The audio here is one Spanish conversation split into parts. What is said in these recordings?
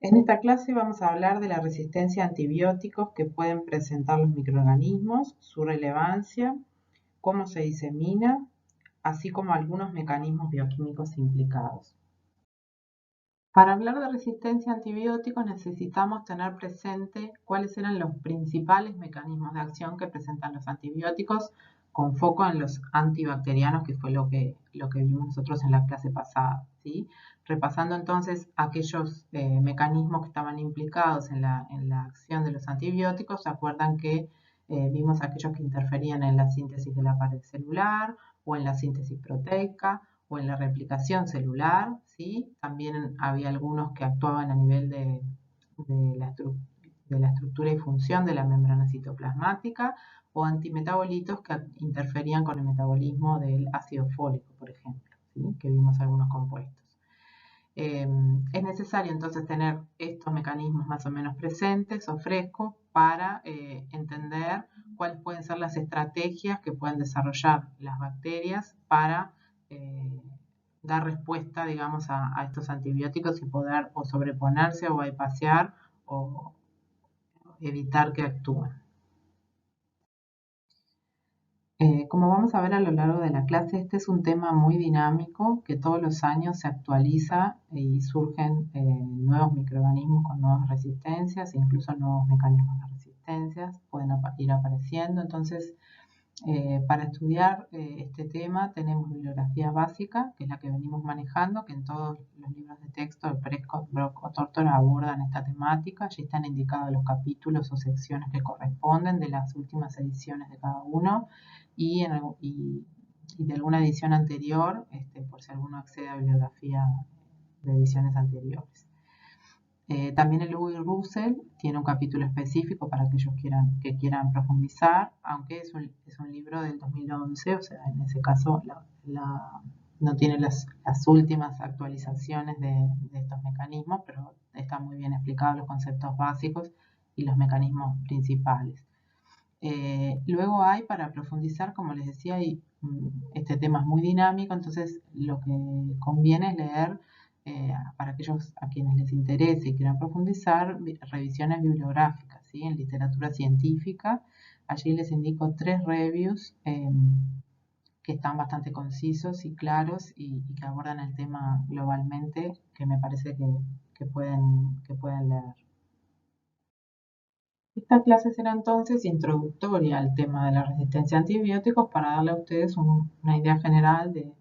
En esta clase vamos a hablar de la resistencia a antibióticos que pueden presentar los microorganismos, su relevancia, cómo se disemina, así como algunos mecanismos bioquímicos implicados. Para hablar de resistencia a antibióticos necesitamos tener presente cuáles eran los principales mecanismos de acción que presentan los antibióticos con foco en los antibacterianos, que fue lo que vimos nosotros en la clase pasada, ¿sí? Repasando entonces aquellos mecanismos que estaban implicados en la acción de los antibióticos, ¿se acuerdan que vimos aquellos que interferían en la síntesis de la pared celular o en la síntesis proteica o en la replicación celular, ¿sí? También había algunos que actuaban a nivel de la estructura y función de la membrana citoplasmática o antimetabolitos que interferían con el metabolismo del ácido fólico, por ejemplo, ¿sí? Que vimos algunos compuestos. Es necesario entonces tener estos mecanismos más o menos presentes o frescos para entender cuáles pueden ser las estrategias que pueden desarrollar las bacterias para eh, dar respuesta, digamos, a estos antibióticos y poder o sobreponerse o bypasear o evitar que actúen. Como vamos a ver a lo largo de la clase, este es un tema muy dinámico que todos los años se actualiza y surgen nuevos microorganismos con nuevas resistencias, incluso nuevos mecanismos de resistencias pueden ir apareciendo. Entonces, para estudiar este tema tenemos bibliografía básica, que es la que venimos manejando, que en todos los libros de texto de Prescott, Brock o Tortora abordan esta temática. Allí están indicados los capítulos o secciones que corresponden de las últimas ediciones de cada uno y de alguna edición anterior, por si alguno accede a bibliografía de ediciones anteriores. También el Lewis Russell tiene un capítulo específico para aquellos que quieran profundizar, aunque es un libro del 2011, o sea, en ese caso no tiene las últimas actualizaciones de estos mecanismos, pero están muy bien explicados los conceptos básicos y los mecanismos principales. Luego hay, para profundizar, como les decía, este tema es muy dinámico, entonces lo que conviene es leer, para aquellos a quienes les interese y quieran profundizar, revisiones bibliográficas, ¿sí? En literatura científica. Allí les indico 3 reviews que están bastante concisos y claros y que abordan el tema globalmente, que me parece que pueden leer. Esta clase será entonces introductoria al tema de la resistencia a antibióticos para darle a ustedes una idea general de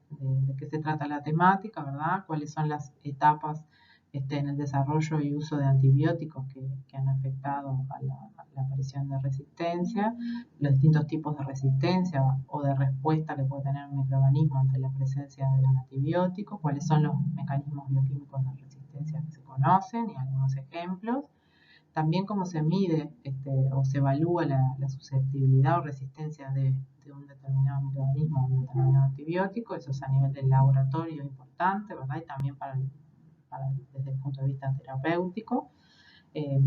qué se trata la temática, ¿verdad? Cuáles son las etapas en el desarrollo y uso de antibióticos que han afectado a la aparición de resistencia, los distintos tipos de resistencia o de respuesta que puede tener un microorganismo ante la presencia de un antibiótico, cuáles son los mecanismos bioquímicos de resistencia que se conocen y algunos ejemplos. También cómo se mide o se evalúa la susceptibilidad o resistencia de un determinado microorganismo a un determinado antibiótico. Eso es a nivel del laboratorio importante, ¿verdad? Y también desde el punto de vista terapéutico. Eh,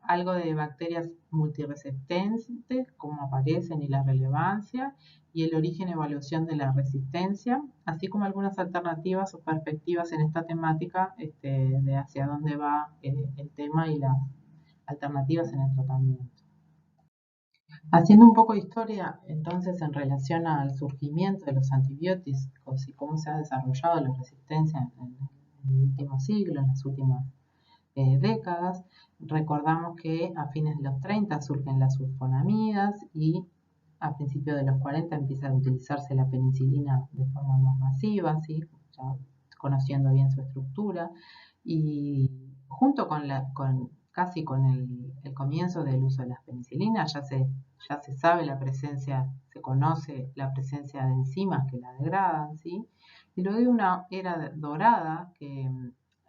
Algo de bacterias multiresistentes, cómo aparecen y la relevancia, y el origen y evaluación de la resistencia, así como algunas alternativas o perspectivas en esta temática de hacia dónde va el tema y las alternativas en el tratamiento. Haciendo un poco de historia, entonces, en relación al surgimiento de los antibióticos y cómo se ha desarrollado la resistencia en el último siglo, en las últimas décadas, recordamos que a fines de los 30 surgen las sulfonamidas y a principios de los 40 empieza a utilizarse la penicilina de forma más masiva, ¿sí? Ya conociendo bien su estructura, y junto casi con el comienzo del uso de las penicilinas ya se sabe la presencia, se conoce la presencia de enzimas que la degradan, ¿sí? Y luego hay una era dorada que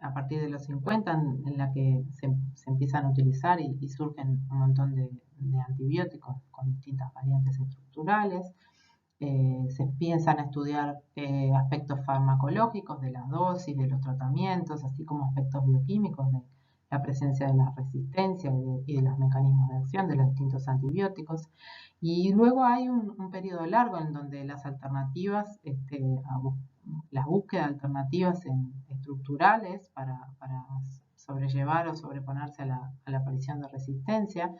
a partir de los 50 en la que se empiezan a utilizar y surgen un montón de antibióticos con distintas variantes estructurales. Se empiezan a estudiar aspectos farmacológicos de las dosis, de los tratamientos, así como aspectos bioquímicos de la presencia de la resistencia y de los mecanismos de acción de los distintos antibióticos. Y luego hay un periodo largo en donde las alternativas, las búsquedas alternativas estructurales para sobrellevar o sobreponerse a la aparición de resistencia,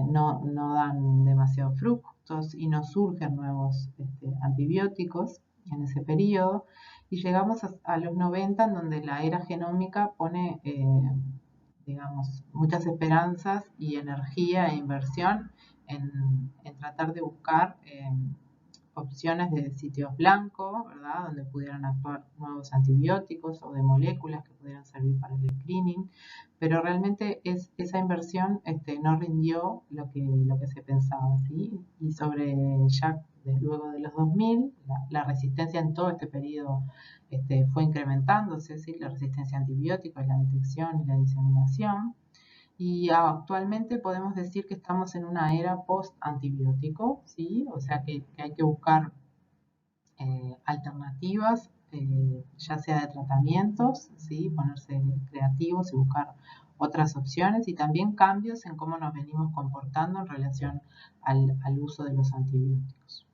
no dan demasiados frutos y no surgen nuevos antibióticos en ese periodo. Y llegamos a los 90, en donde la era genómica pone, digamos, muchas esperanzas y energía e inversión en tratar de buscar opciones de sitios blancos, ¿verdad?, donde pudieran actuar nuevos antibióticos o de moléculas que pudieran servir para el screening, pero realmente esa inversión no rindió lo que se pensaba, ¿sí? Y ya luego de los 2000, la resistencia en todo este periodo fue incrementándose, ¿sí?, la resistencia a antibióticos, la detección y la diseminación. Y actualmente podemos decir que estamos en una era post-antibiótico, ¿sí? O sea que hay que buscar alternativas, ya sea de tratamientos, ¿sí?, ponerse creativos y buscar otras opciones, y también cambios en cómo nos venimos comportando en relación al uso de los antibióticos.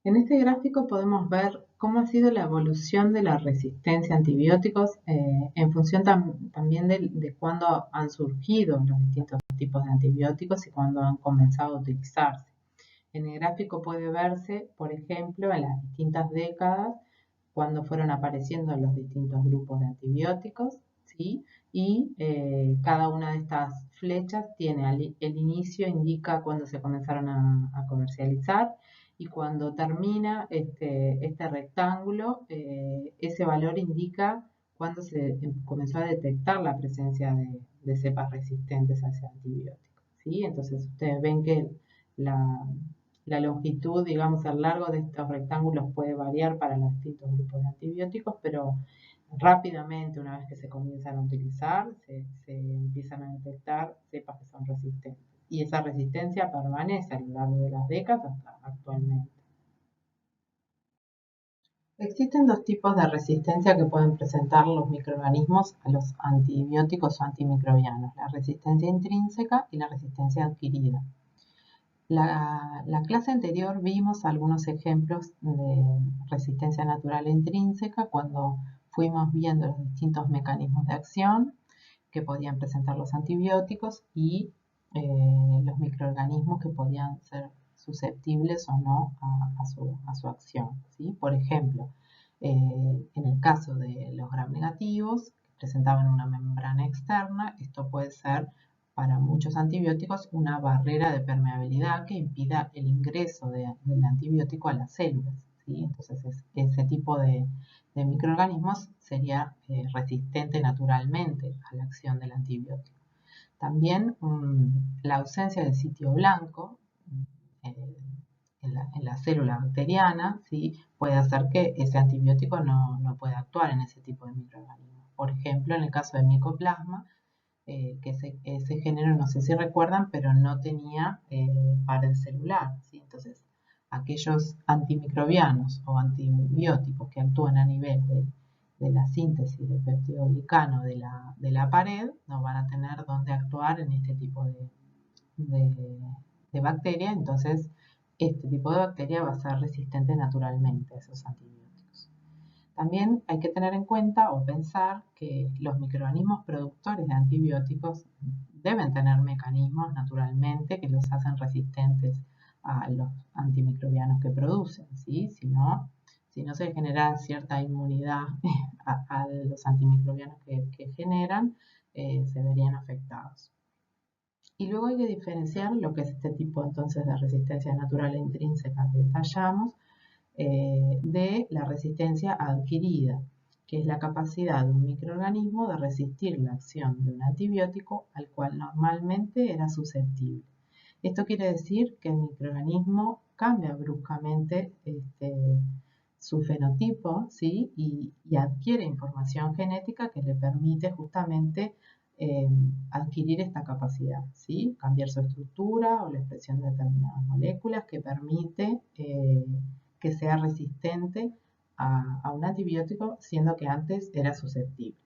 En este gráfico podemos ver cómo ha sido la evolución de la resistencia a antibióticos en función también de cuándo han surgido los distintos tipos de antibióticos y cuándo han comenzado a utilizarse. En el gráfico puede verse, por ejemplo, en las distintas décadas, cuando fueron apareciendo los distintos grupos de antibióticos, ¿sí? Y cada una de estas flechas tiene el inicio, indica cuándo se comenzaron a comercializar, y cuando termina este rectángulo, ese valor indica cuándo se comenzó a detectar la presencia de cepas resistentes a ese antibiótico, ¿sí? Entonces ustedes ven que la longitud, digamos, el largo de estos rectángulos puede variar para los distintos grupos de antibióticos, pero rápidamente, una vez que se comienzan a utilizar, se empiezan a detectar cepas que son resistentes. Y esa resistencia permanece a lo largo de las décadas hasta actualmente. Existen dos tipos de resistencia que pueden presentar los microorganismos a los antibióticos o antimicrobianos: la resistencia intrínseca y la resistencia adquirida. La clase anterior vimos algunos ejemplos de resistencia natural e intrínseca cuando fuimos viendo los distintos mecanismos de acción que podían presentar los antibióticos y los microorganismos que podían ser susceptibles o no a su acción, ¿sí? Por ejemplo, en el caso de los gram negativos, que presentaban una membrana externa, esto puede ser para muchos antibióticos una barrera de permeabilidad que impida el ingreso del antibiótico a las células, ¿sí? Entonces ese tipo de microorganismos sería resistente naturalmente a la acción del antibiótico. También la ausencia de sitio blanco en la célula bacteriana, ¿sí?, puede hacer que ese antibiótico no pueda actuar en ese tipo de microorganismos. Por ejemplo, en el caso de Mycoplasma, que ese género, no sé si recuerdan, pero no tenía pared celular, ¿sí? Entonces, aquellos antimicrobianos o antibióticos que actúan a nivel de la síntesis del peptidoglicano de la pared no van a tener dónde actuar en este tipo de bacteria. Entonces, este tipo de bacteria va a ser resistente naturalmente a esos antibióticos. También hay que tener en cuenta o pensar que los microorganismos productores de antibióticos deben tener mecanismos naturalmente que los hacen resistentes a los antimicrobianos que producen, ¿sí? Si no se genera cierta inmunidad a los antimicrobianos que generan, se verían afectados. Y luego hay que diferenciar lo que es este tipo entonces de resistencia natural e intrínseca que detallamos de la resistencia adquirida, que es la capacidad de un microorganismo de resistir la acción de un antibiótico al cual normalmente era susceptible. Esto quiere decir que el microorganismo cambia bruscamente su fenotipo, ¿sí?, y adquiere información genética que le permite justamente adquirir esta capacidad, ¿sí?, cambiar su estructura o la expresión de determinadas moléculas que permite que sea resistente a un antibiótico, siendo que antes era susceptible.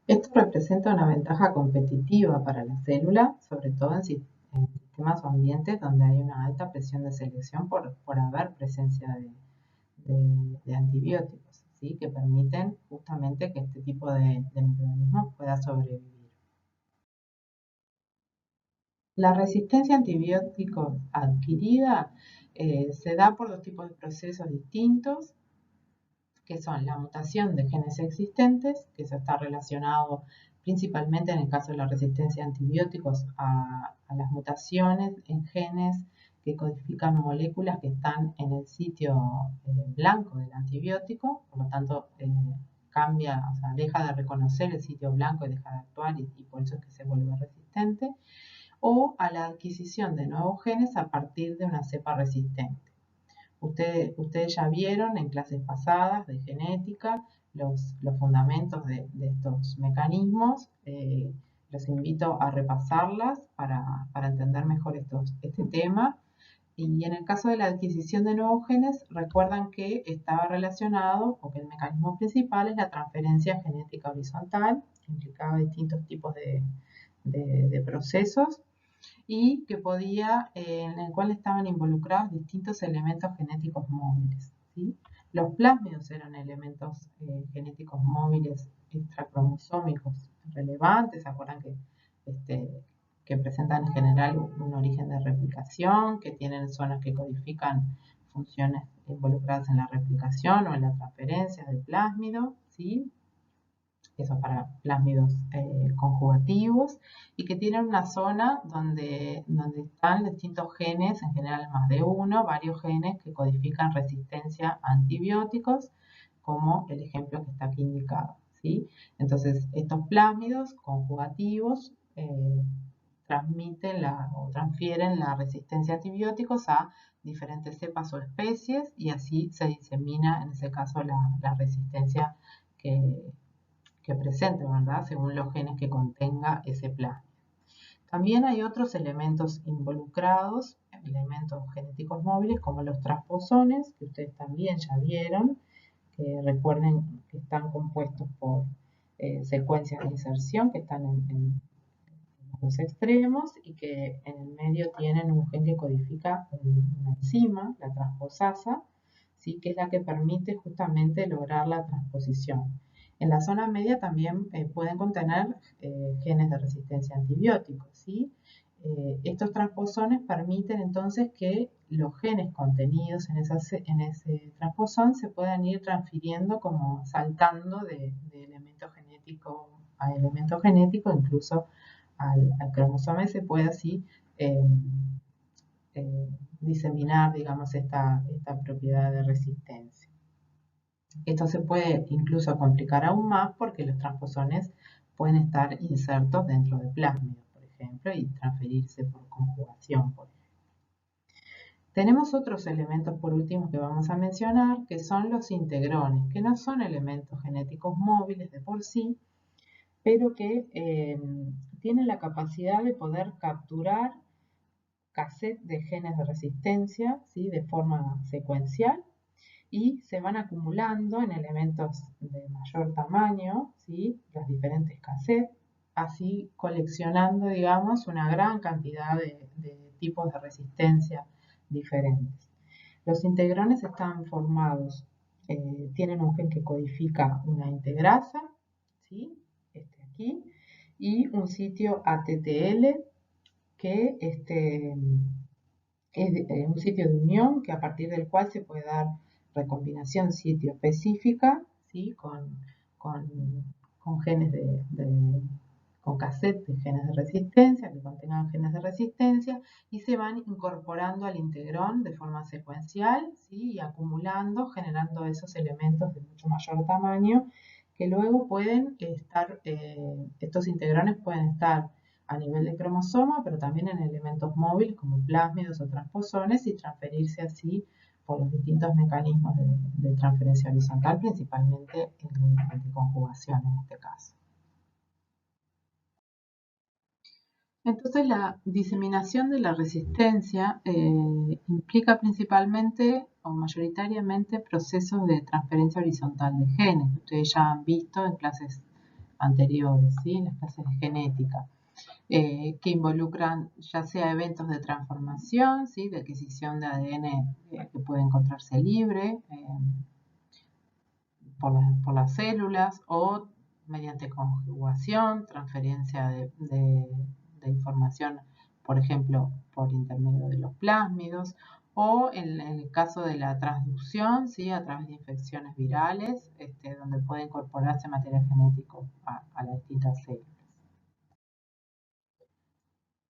Esto representa una ventaja competitiva para la célula, sobre todo en sistemas o ambientes donde hay una alta presión de selección por haber presencia de antibióticos, ¿sí? Que permiten justamente que este tipo de microorganismos pueda sobrevivir. La resistencia a antibióticos adquirida se da por dos tipos de procesos distintos, que son la mutación de genes existentes, que eso está relacionado principalmente en el caso de la resistencia a antibióticos a las mutaciones en genes que codifican moléculas que están en el sitio blanco del antibiótico, por lo tanto cambia, o sea, deja de reconocer el sitio blanco y deja de actuar y por eso es que se vuelve resistente, o a la adquisición de nuevos genes a partir de una cepa resistente. Ustedes ya vieron en clases pasadas de genética los fundamentos de estos mecanismos. Los invito a repasarlas para entender mejor este tema. Y en el caso de la adquisición de nuevos genes, recuerdan que estaba relacionado, o que el mecanismo principal es la transferencia genética horizontal, que implicaba distintos tipos de procesos, y que en el cual estaban involucrados distintos elementos genéticos móviles, ¿sí? Los plásmidos eran elementos genéticos móviles extracromosómicos relevantes. ¿Se acuerdan que presentan en general un origen de replicación, que tienen zonas que codifican funciones involucradas en la replicación o en la transferencia de plásmido, ¿sí? Eso para plásmidos conjugativos, y que tienen una zona donde están distintos genes, en general más de uno, varios genes que codifican resistencia a antibióticos, como el ejemplo que está aquí indicado, ¿sí? Entonces, estos plásmidos conjugativos transmiten o transfieren la resistencia a antibióticos a diferentes cepas o especies, y así se disemina, en ese caso, la resistencia que presente, ¿verdad? Según los genes que contenga ese plásmido. También hay otros elementos involucrados, elementos genéticos móviles, como los transposones, que ustedes también ya vieron, que recuerden que están compuestos por secuencias de inserción que están en los extremos, y que en el medio tienen un gen que codifica una enzima, la transposasa, ¿sí? Que es la que permite justamente lograr la transposición. En la zona media también pueden contener genes de resistencia a antibióticos, ¿sí? Estos transposones permiten entonces que los genes contenidos en ese transposón se puedan ir transfiriendo, como saltando de elemento genético a elemento genético, incluso al cromosoma, y se puede así diseminar, digamos, esta propiedad de resistencia. Esto se puede incluso complicar aún más porque los transposones pueden estar insertos dentro de plásmidos, por ejemplo, y transferirse por conjugación, por ejemplo. Tenemos otros elementos, por último, que vamos a mencionar, que son los integrones, que no son elementos genéticos móviles de por sí, pero que tienen la capacidad de poder capturar cassette de genes de resistencia, ¿sí? De forma secuencial, y se van acumulando en elementos de mayor tamaño, ¿sí? Los diferentes cassettes, así coleccionando, digamos, una gran cantidad de tipos de resistencia diferentes. Los integrones están formados, tienen un gen que codifica una integrasa, ¿sí? Este aquí, y un sitio ATTL, que es un sitio de unión, que a partir del cual se puede dar recombinación sitio específica, ¿sí? Con genes con cassette de genes de resistencia, que contengan genes de resistencia, y se van incorporando al integrón de forma secuencial, ¿sí? Y acumulando, generando esos elementos de mucho mayor tamaño, que luego pueden estar, estos integrones pueden estar a nivel de cromosoma, pero también en elementos móviles como plásmidos o transposones, y transferirse así por los distintos mecanismos de transferencia horizontal, principalmente de conjugación en este caso. Entonces, la diseminación de la resistencia implica principalmente o mayoritariamente procesos de transferencia horizontal de genes, que ustedes ya han visto en clases anteriores, ¿sí? En las clases de genética. Que involucran ya sea eventos de transformación, ¿sí? De adquisición de ADN que puede encontrarse libre, por las células o mediante conjugación, transferencia de información, por ejemplo, por intermedio de los plásmidos, o en el caso de la transducción, ¿sí? A través de infecciones virales, donde puede incorporarse material genético a las distintas células.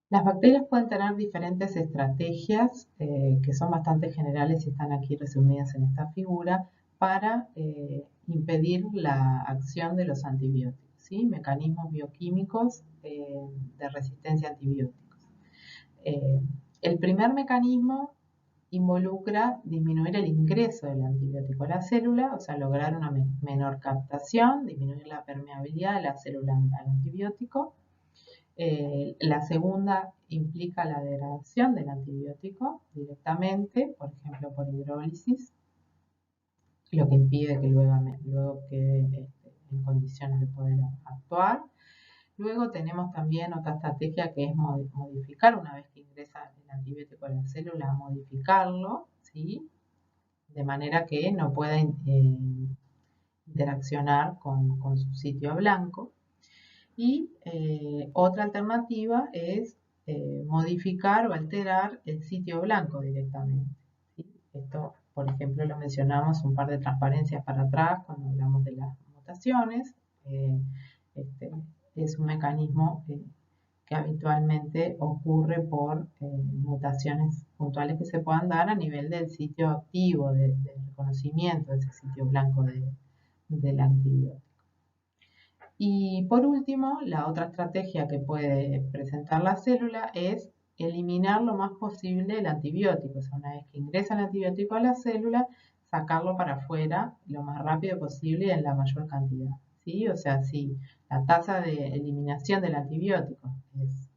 Las bacterias pueden tener diferentes estrategias que son bastante generales y están aquí resumidas en esta figura para impedir la acción de los antibióticos, ¿sí? Mecanismos bioquímicos de resistencia a antibióticos. El primer mecanismo involucra disminuir el ingreso del antibiótico a la célula, o sea, lograr una menor captación, disminuir la permeabilidad de la célula al antibiótico. La segunda implica la degradación del antibiótico directamente, por ejemplo, por hidrólisis, lo que impide que luego quede en condiciones de poder actuar. Luego tenemos también otra estrategia que es modificar, una vez que ingresa el antibiótico a la célula, modificarlo, ¿sí? De manera que no pueda interaccionar con su sitio blanco. Y otra alternativa es modificar o alterar el sitio blanco directamente, ¿sí? Esto, por ejemplo, lo mencionamos un par de transparencias para atrás cuando hablamos de las mutaciones. Es un mecanismo que habitualmente ocurre por mutaciones puntuales que se puedan dar a nivel del sitio activo, del reconocimiento de ese sitio blanco del antibiótico. Y por último, la otra estrategia que puede presentar la célula es eliminar lo más posible el antibiótico. O sea, una vez que ingresa el antibiótico a la célula, sacarlo para afuera lo más rápido posible y en la mayor cantidad, ¿sí? O sea, si la tasa de eliminación del antibiótico es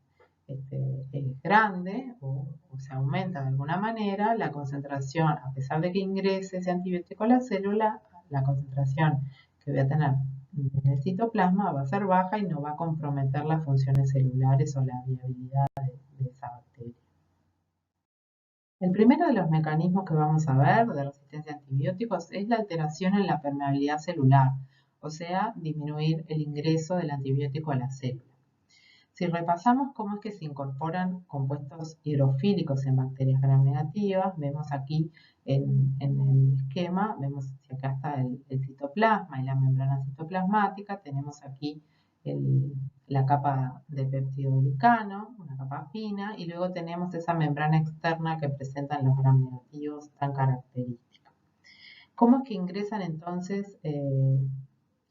grande o se aumenta de alguna manera, la concentración, a pesar de que ingrese ese antibiótico a la célula, la concentración que voy a tener en el citoplasma va a ser baja y no va a comprometer las funciones celulares o la viabilidad de esa bacteria. El primero de los mecanismos que vamos a ver de resistencia a antibióticos es la alteración en la permeabilidad celular, o sea, disminuir el ingreso del antibiótico a la célula. Si repasamos cómo es que se incorporan compuestos hidrofílicos en bacterias gram negativas, vemos aquí en el esquema, vemos que acá está el citoplasma y la membrana citoplasmática, tenemos aquí la capa de peptidoglicano, una capa fina, y luego tenemos esa membrana externa que presentan los gram negativos tan característica. ¿Cómo es que ingresan entonces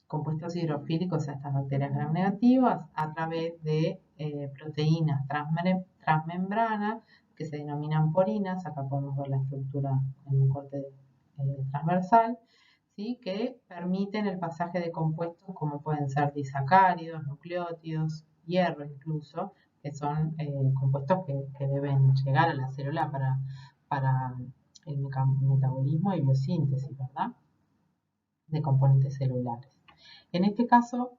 compuestos hidrofílicos a estas bacterias gram negativas? A través de proteínas transmembrana que se denominan porinas. Acá podemos ver la estructura en un corte transversal, ¿sí? Que permiten el pasaje de compuestos como pueden ser disacáridos, nucleótidos, hierro incluso, que son compuestos que deben llegar a la célula para el metabolismo y biosíntesis, ¿verdad?, de componentes celulares. En este caso,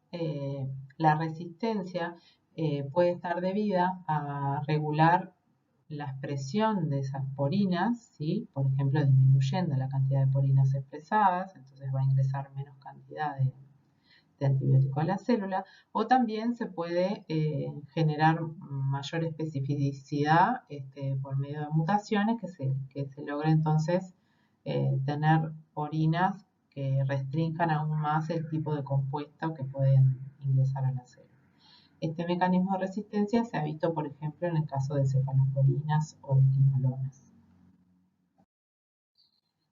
la resistencia puede estar debida a regular la expresión de esas porinas, ¿sí? Por ejemplo, disminuyendo la cantidad de porinas expresadas, entonces va a ingresar menos cantidad de antibiótico a la célula, o también se puede generar mayor especificidad por medio de mutaciones que se logra entonces tener porinas que restrinjan aún más el tipo de compuesto que pueden ingresar a la célula. Este mecanismo de resistencia se ha visto, por ejemplo, en el caso de cefalosporinas o de quinolonas.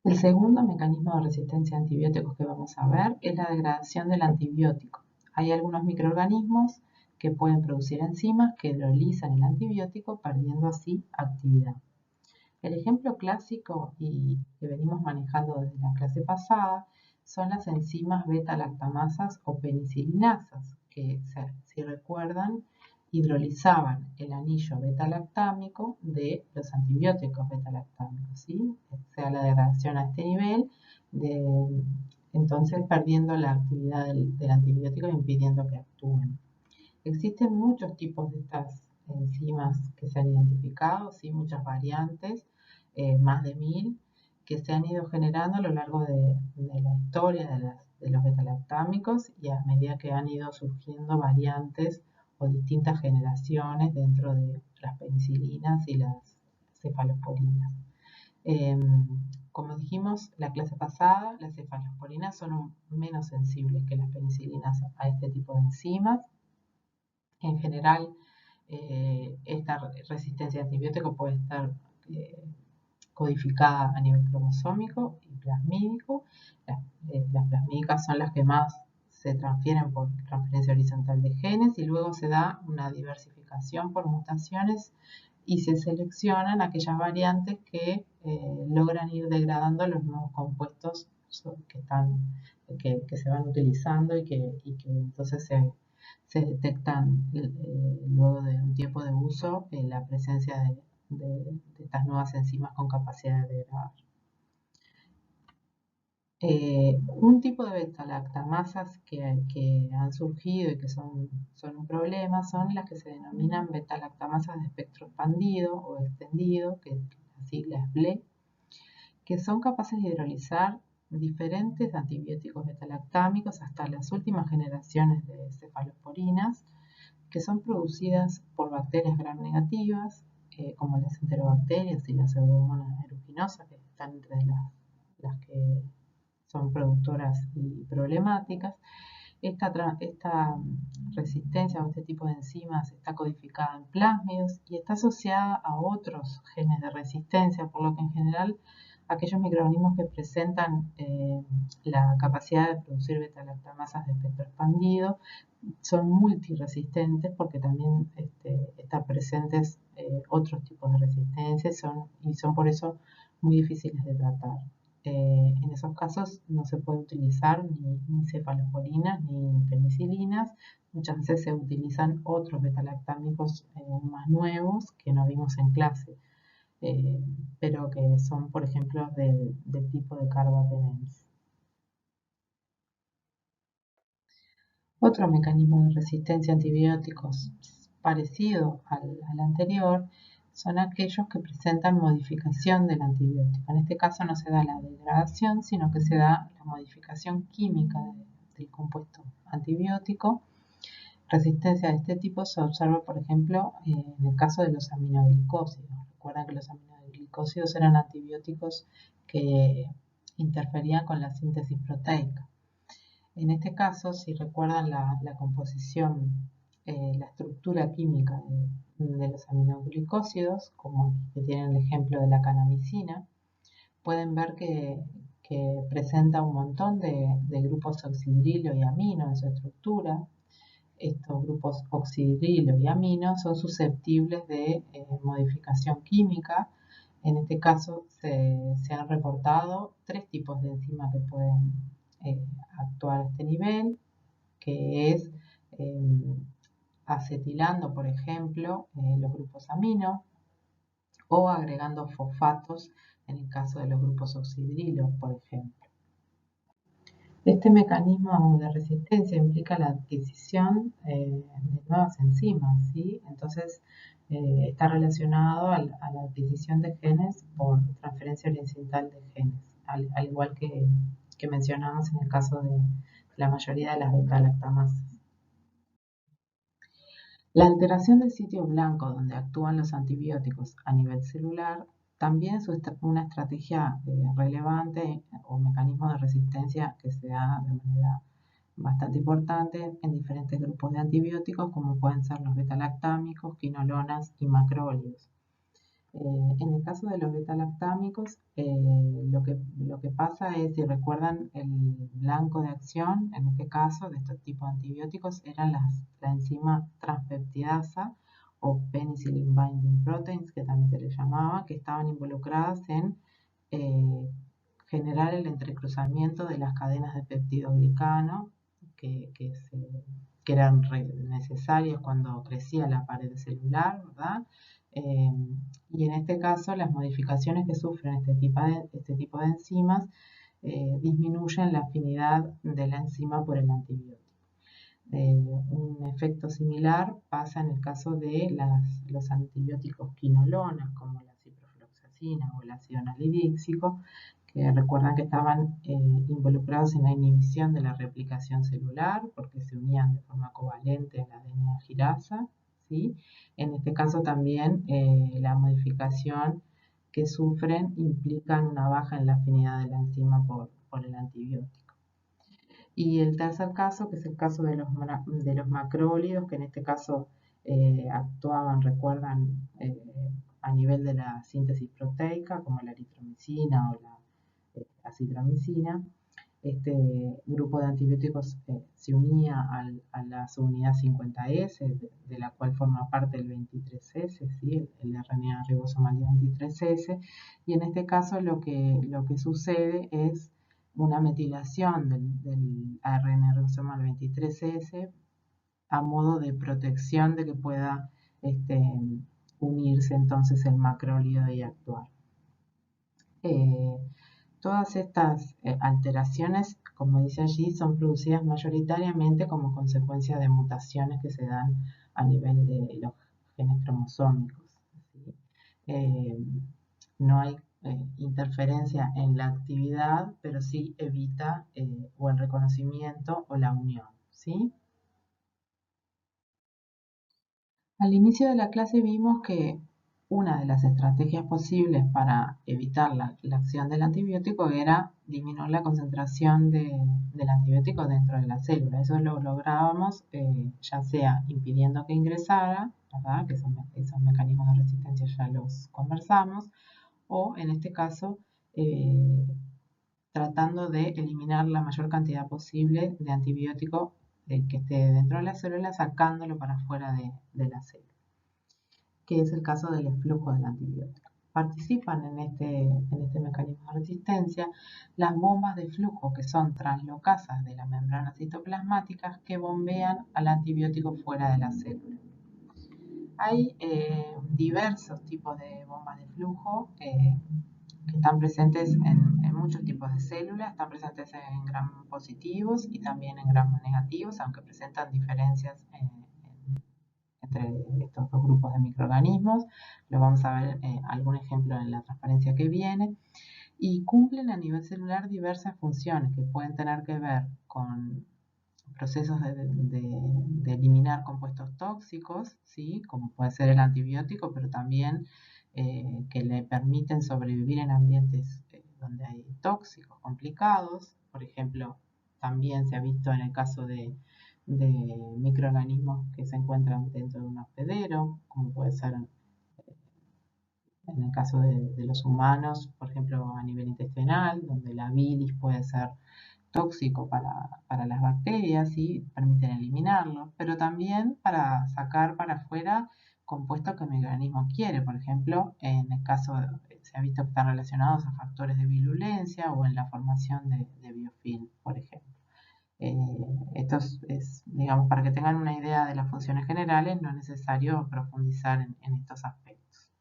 El segundo mecanismo de resistencia a antibióticos que vamos a ver es la degradación del antibiótico. Hay algunos microorganismos que pueden producir enzimas que hidrolizan el antibiótico, perdiendo así actividad. El ejemplo clásico y que venimos manejando desde la clase pasada son las enzimas beta-lactamasas o penicilinasas, que, si recuerdan, hidrolizaban el anillo beta-lactámico de los antibióticos beta-lactámicos, ¿sí? O sea, la degradación a este nivel, entonces perdiendo la actividad del antibiótico e impidiendo que actúen. Existen muchos tipos de estas enzimas que se han identificado, ¿sí? Muchas variantes, más de 1000, que se han ido generando a lo largo de la historia de los betalactámicos y a medida que han ido surgiendo variantes o distintas generaciones dentro de las penicilinas y las cefalosporinas. Como dijimos la clase pasada, las cefalosporinas son menos sensibles que las penicilinas a este tipo de enzimas. En general, esta resistencia a antibióticos puede estar codificada a nivel cromosómico y plasmídico. Las plasmídicas son las que más se transfieren por transferencia horizontal de genes y luego se da una diversificación por mutaciones y se seleccionan aquellas variantes que logran ir degradando los nuevos compuestos que se van utilizando y que entonces se detectan luego de un tiempo de uso la presencia de estas nuevas enzimas con capacidad de degradar. Un tipo de beta-lactamasas que han surgido y que son un problema son las que se denominan beta-lactamasas de espectro expandido o extendido, que la sigla es BLE, que son capaces de hidrolizar diferentes antibióticos beta-lactámicos hasta las últimas generaciones de cefalosporinas, que son producidas por bacterias gram negativas, como las enterobacterias y las pseudomonas aeruginosa, que están entre las que son productoras y problemáticas. Esta resistencia a este tipo de enzimas está codificada en plásmidos y está asociada a otros genes de resistencia, por lo que en general aquellos microorganismos que presentan la capacidad de producir beta-lactamasas de espectro expandido son multiresistentes porque también están presentes otros tipos de resistencia y son por eso muy difíciles de tratar. En esos casos no se puede utilizar ni cefalosporinas ni penicilinas. Muchas veces se utilizan otros betalactámicos más nuevos que no vimos en clase, pero que son, por ejemplo, del tipo de carbapenems. Otro mecanismo de resistencia a antibióticos parecido al anterior son aquellos que presentan modificación del antibiótico. En este caso no se da la degradación, sino que se da la modificación química del compuesto antibiótico. Resistencia de este tipo se observa, por ejemplo, en el caso de los aminoglicósidos. Recuerdan que los aminoglicósidos eran antibióticos que interferían con la síntesis proteica. En este caso, si recuerdan la composición, la estructura química de los aminoglicósidos, como que tienen el ejemplo de la canamicina, pueden ver que presenta un montón de grupos oxidrilo y amino en su estructura. Estos grupos oxidrilo y amino son susceptibles de modificación química. En este caso se han reportado 3 tipos de enzimas que pueden actuar a este nivel, que es acetilando, por ejemplo, los grupos amino o agregando fosfatos en el caso de los grupos oxidrilo, por ejemplo. Este mecanismo de resistencia implica la adquisición de nuevas enzimas, ¿sí? Entonces está relacionado a la adquisición de genes por transferencia horizontal de genes, al igual que mencionamos en el caso de la mayoría de las beta-lactamasas. La alteración del sitio blanco donde actúan los antibióticos a nivel celular también es una estrategia relevante o mecanismo de resistencia que se da de manera bastante importante en diferentes grupos de antibióticos, como pueden ser los betalactámicos, quinolonas y macrólidos. En el caso de los betalactámicos, lo que pasa es, si recuerdan, el blanco de acción, en este caso, de estos tipos de antibióticos, eran la enzima transpeptidasa o penicillin binding proteins, que también se les llamaba, que estaban involucradas en generar el entrecruzamiento de las cadenas de peptidoglicano que eran necesarias cuando crecía la pared celular, ¿verdad? Y en este caso las modificaciones que sufren este tipo de enzimas disminuyen la afinidad de la enzima por el antibiótico. Un efecto similar pasa en el caso de los antibióticos quinolonas, como la ciprofloxacina o el ácido nalidíxico, que recuerdan que estaban involucrados en la inhibición de la replicación celular porque se unían de forma covalente a la adenosina-girasa, ¿sí? En este caso también la modificación que sufren implican una baja en la afinidad de la enzima por el antibiótico. Y el tercer caso, que es el caso de los macrólidos, que en este caso actuaban, recuerdan, a nivel de la síntesis proteica, como la eritromicina o la acitromicina. Este grupo de antibióticos se unía a la subunidad 50S, de la cual forma parte el 23S, ¿sí? el RNA ribosomal 23S, y en este caso lo que sucede es una metilación del ARN ribosomal 23S a modo de protección de que pueda unirse entonces el macrólido y actuar. Todas estas alteraciones, como dice allí, son producidas mayoritariamente como consecuencia de mutaciones que se dan a nivel de los genes cromosómicos, ¿sí? No hay interferencia en la actividad, pero sí evita o el reconocimiento o la unión, ¿sí? Al inicio de la clase vimos que una de las estrategias posibles para evitar la acción del antibiótico era disminuir la concentración del antibiótico dentro de la célula. Eso lo lográbamos ya sea impidiendo que ingresara, ¿verdad? Que esos mecanismos de resistencia ya los conversamos, o en este caso tratando de eliminar la mayor cantidad posible de antibiótico que esté dentro de la célula, sacándolo para afuera de la célula, que es el caso del eflujo del antibiótico. Participan en este mecanismo de resistencia las bombas de flujo, que son translocasas de las membranas citoplasmáticas que bombean al antibiótico fuera de la célula. Hay diversos tipos de bombas de flujo que están presentes en muchos tipos de células, están presentes en gram positivos y también en gram negativos, aunque presentan diferencias entre estos dos grupos de microorganismos. Lo vamos a ver algún ejemplo en la transparencia que viene. Y cumplen a nivel celular diversas funciones que pueden tener que ver con procesos de eliminar compuestos tóxicos, ¿sí? Como puede ser el antibiótico, pero también que le permiten sobrevivir en ambientes donde hay tóxicos complicados. Por ejemplo, también se ha visto en el caso de microorganismos que se encuentran dentro de un hospedero, como puede ser en el caso de los humanos, por ejemplo, a nivel intestinal, donde la bilis puede ser tóxico para las bacterias y permiten eliminarlo, pero también para sacar para afuera compuestos que el microorganismo quiere. Por ejemplo, en el caso se ha visto que están relacionados a factores de virulencia o en la formación de biofilm, por ejemplo. Esto es, digamos, para que tengan una idea de las funciones generales, no es necesario profundizar en estos aspectos.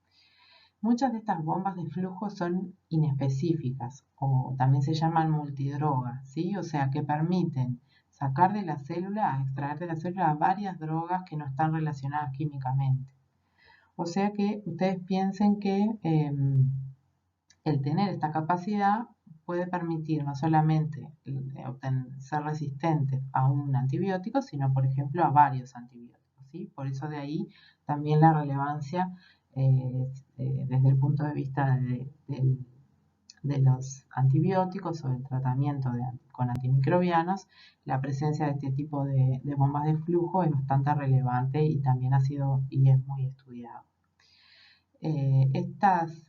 Muchas de estas bombas de flujo son inespecíficas o también se llaman multidrogas, ¿sí? O sea, que permiten sacar de la célula, extraer de la célula varias drogas que no están relacionadas químicamente. O sea que ustedes piensen que el tener esta capacidad puede permitir no solamente ser resistente a un antibiótico, sino, por ejemplo, a varios antibióticos, ¿sí? Por eso de ahí también la relevancia desde el punto de vista de los antibióticos o del tratamiento con antimicrobianos, la presencia de este tipo de bombas de flujo es bastante relevante y también ha sido y es muy estudiado. Estas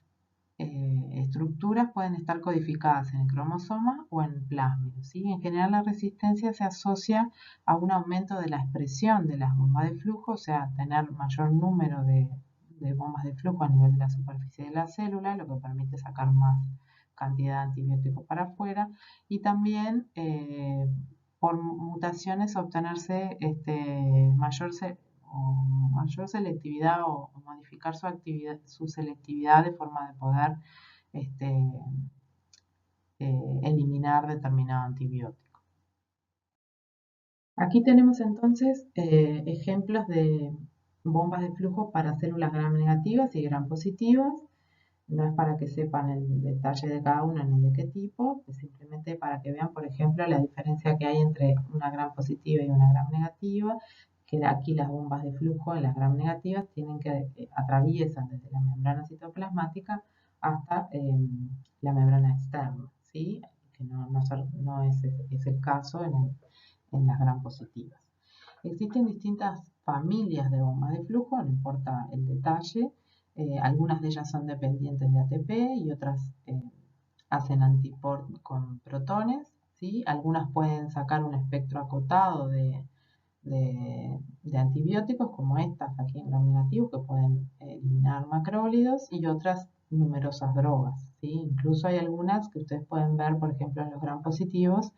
estructuras pueden estar codificadas en el cromosoma o en plásmido, ¿sí? En general la resistencia se asocia a un aumento de la expresión de las bombas de flujo, o sea, tener mayor número de bombas de flujo a nivel de la superficie de la célula, lo que permite sacar más cantidad de antibióticos para afuera, y también por mutaciones obtenerse mayor selectividad o modificar su selectividad de forma de poder eliminar determinado antibiótico. Aquí tenemos entonces ejemplos de bombas de flujo para células gram negativas y gram positivas. No es para que sepan el detalle de cada uno ni de qué tipo, es simplemente para que vean, por ejemplo, la diferencia que hay entre una gram positiva y una gram negativa, que aquí las bombas de flujo en las gram negativas tienen que atraviesan desde la membrana citoplasmática hasta la membrana externa, ¿sí? Que no es el caso en las gram positivas. Existen distintas familias de bombas de flujo, no importa el detalle. Algunas de ellas son dependientes de ATP y otras hacen antiport con protones, ¿sí? Algunas pueden sacar un espectro acotado de antibióticos, como estas aquí en gram negativo, que pueden eliminar macrólidos, y otras numerosas drogas, ¿sí? Incluso hay algunas que ustedes pueden ver, por ejemplo, en los gram positivos,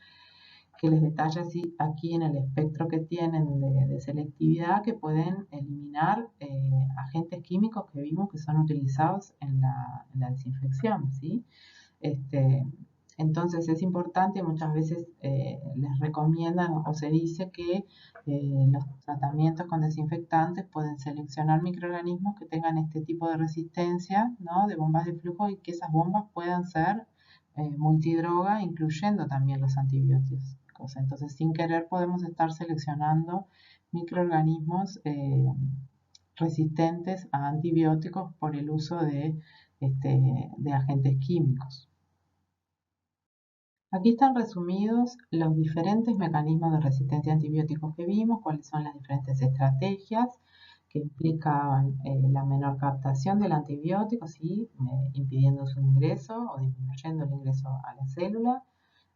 que les detalla así aquí en el espectro que tienen de selectividad, que pueden eliminar agentes químicos que vimos que son utilizados en la desinfección, ¿sí? Este, entonces es importante, muchas veces les recomiendan o se dice que los tratamientos con desinfectantes pueden seleccionar microorganismos que tengan este tipo de resistencia, ¿no? De bombas de flujo, y que esas bombas puedan ser multidroga, incluyendo también los antibióticos. Entonces, sin querer, podemos estar seleccionando microorganismos resistentes a antibióticos por el uso de agentes químicos. Aquí están resumidos los diferentes mecanismos de resistencia a antibióticos que vimos, cuáles son las diferentes estrategias que implicaban la menor captación del antibiótico, ¿sí? Impidiendo su ingreso o disminuyendo el ingreso a la célula,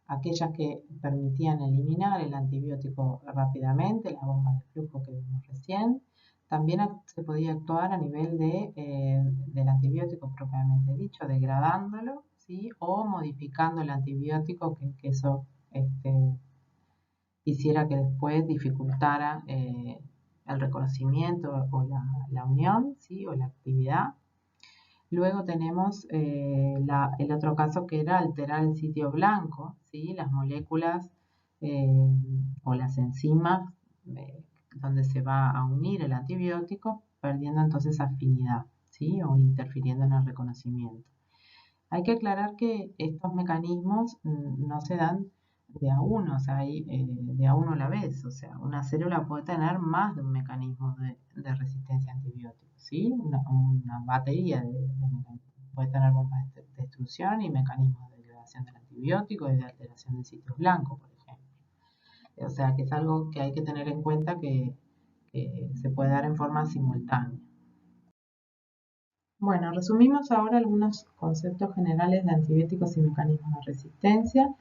aquellas que permitían eliminar el antibiótico rápidamente, las bombas de flujo que vimos recién. También se podía actuar a nivel del antibiótico propiamente dicho, degradándolo, ¿sí? O modificando el antibiótico, que eso hiciera que después dificultara el reconocimiento o la unión, ¿sí? O la actividad. Luego tenemos el otro caso, que era alterar el sitio blanco, ¿sí? Las moléculas o las enzimas donde se va a unir el antibiótico, perdiendo entonces afinidad, ¿sí? O interfiriendo en el reconocimiento. Hay que aclarar que estos mecanismos no se dan de a uno, o sea, de a uno a la vez. O sea, una célula puede tener más de un mecanismo de resistencia a antibióticos, ¿sí? Una batería de mecanismos. Puede tener bombas de destrucción y mecanismos de degradación del antibiótico y de alteración de sitios blancos, por ejemplo. O sea, que es algo que hay que tener en cuenta, que se puede dar en forma simultánea. Bueno, resumimos ahora algunos conceptos generales de antibióticos y mecanismos de resistencia.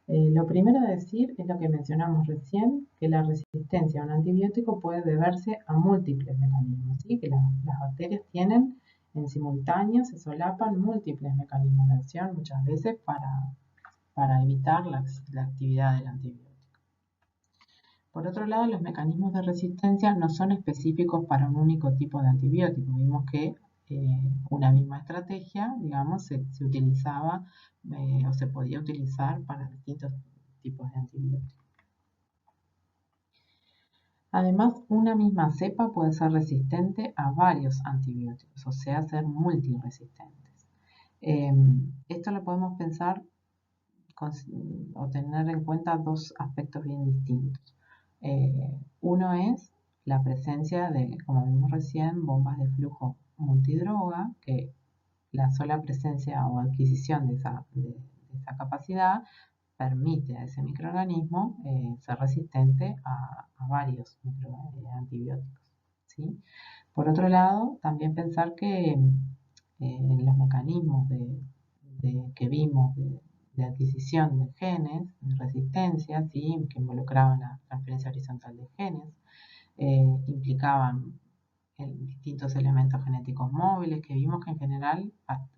Lo primero a decir es lo que mencionamos recién, que la resistencia a un antibiótico puede deberse a múltiples mecanismos, ¿sí? Que las bacterias tienen en simultáneo, se solapan múltiples mecanismos de acción, muchas veces para evitar la actividad del antibiótico. Por otro lado, los mecanismos de resistencia no son específicos para un único tipo de antibiótico. Vimos que una misma estrategia, digamos, se utilizaba o se podía utilizar para distintos tipos de antibióticos. Además, una misma cepa puede ser resistente a varios antibióticos, o sea, ser multiresistentes. Esto lo podemos pensar o tener en cuenta dos aspectos bien distintos. Uno es la presencia de, como vimos recién, bombas de flujo multidroga, que la sola presencia o adquisición de esa capacidad permite a ese microorganismo ser resistente a varios antibióticos, ¿sí? Por otro lado, también pensar que los mecanismos que vimos de adquisición de genes, de resistencia, ¿sí? Que involucraban la transferencia horizontal de genes, implicaban distintos elementos genéticos móviles, que vimos que en general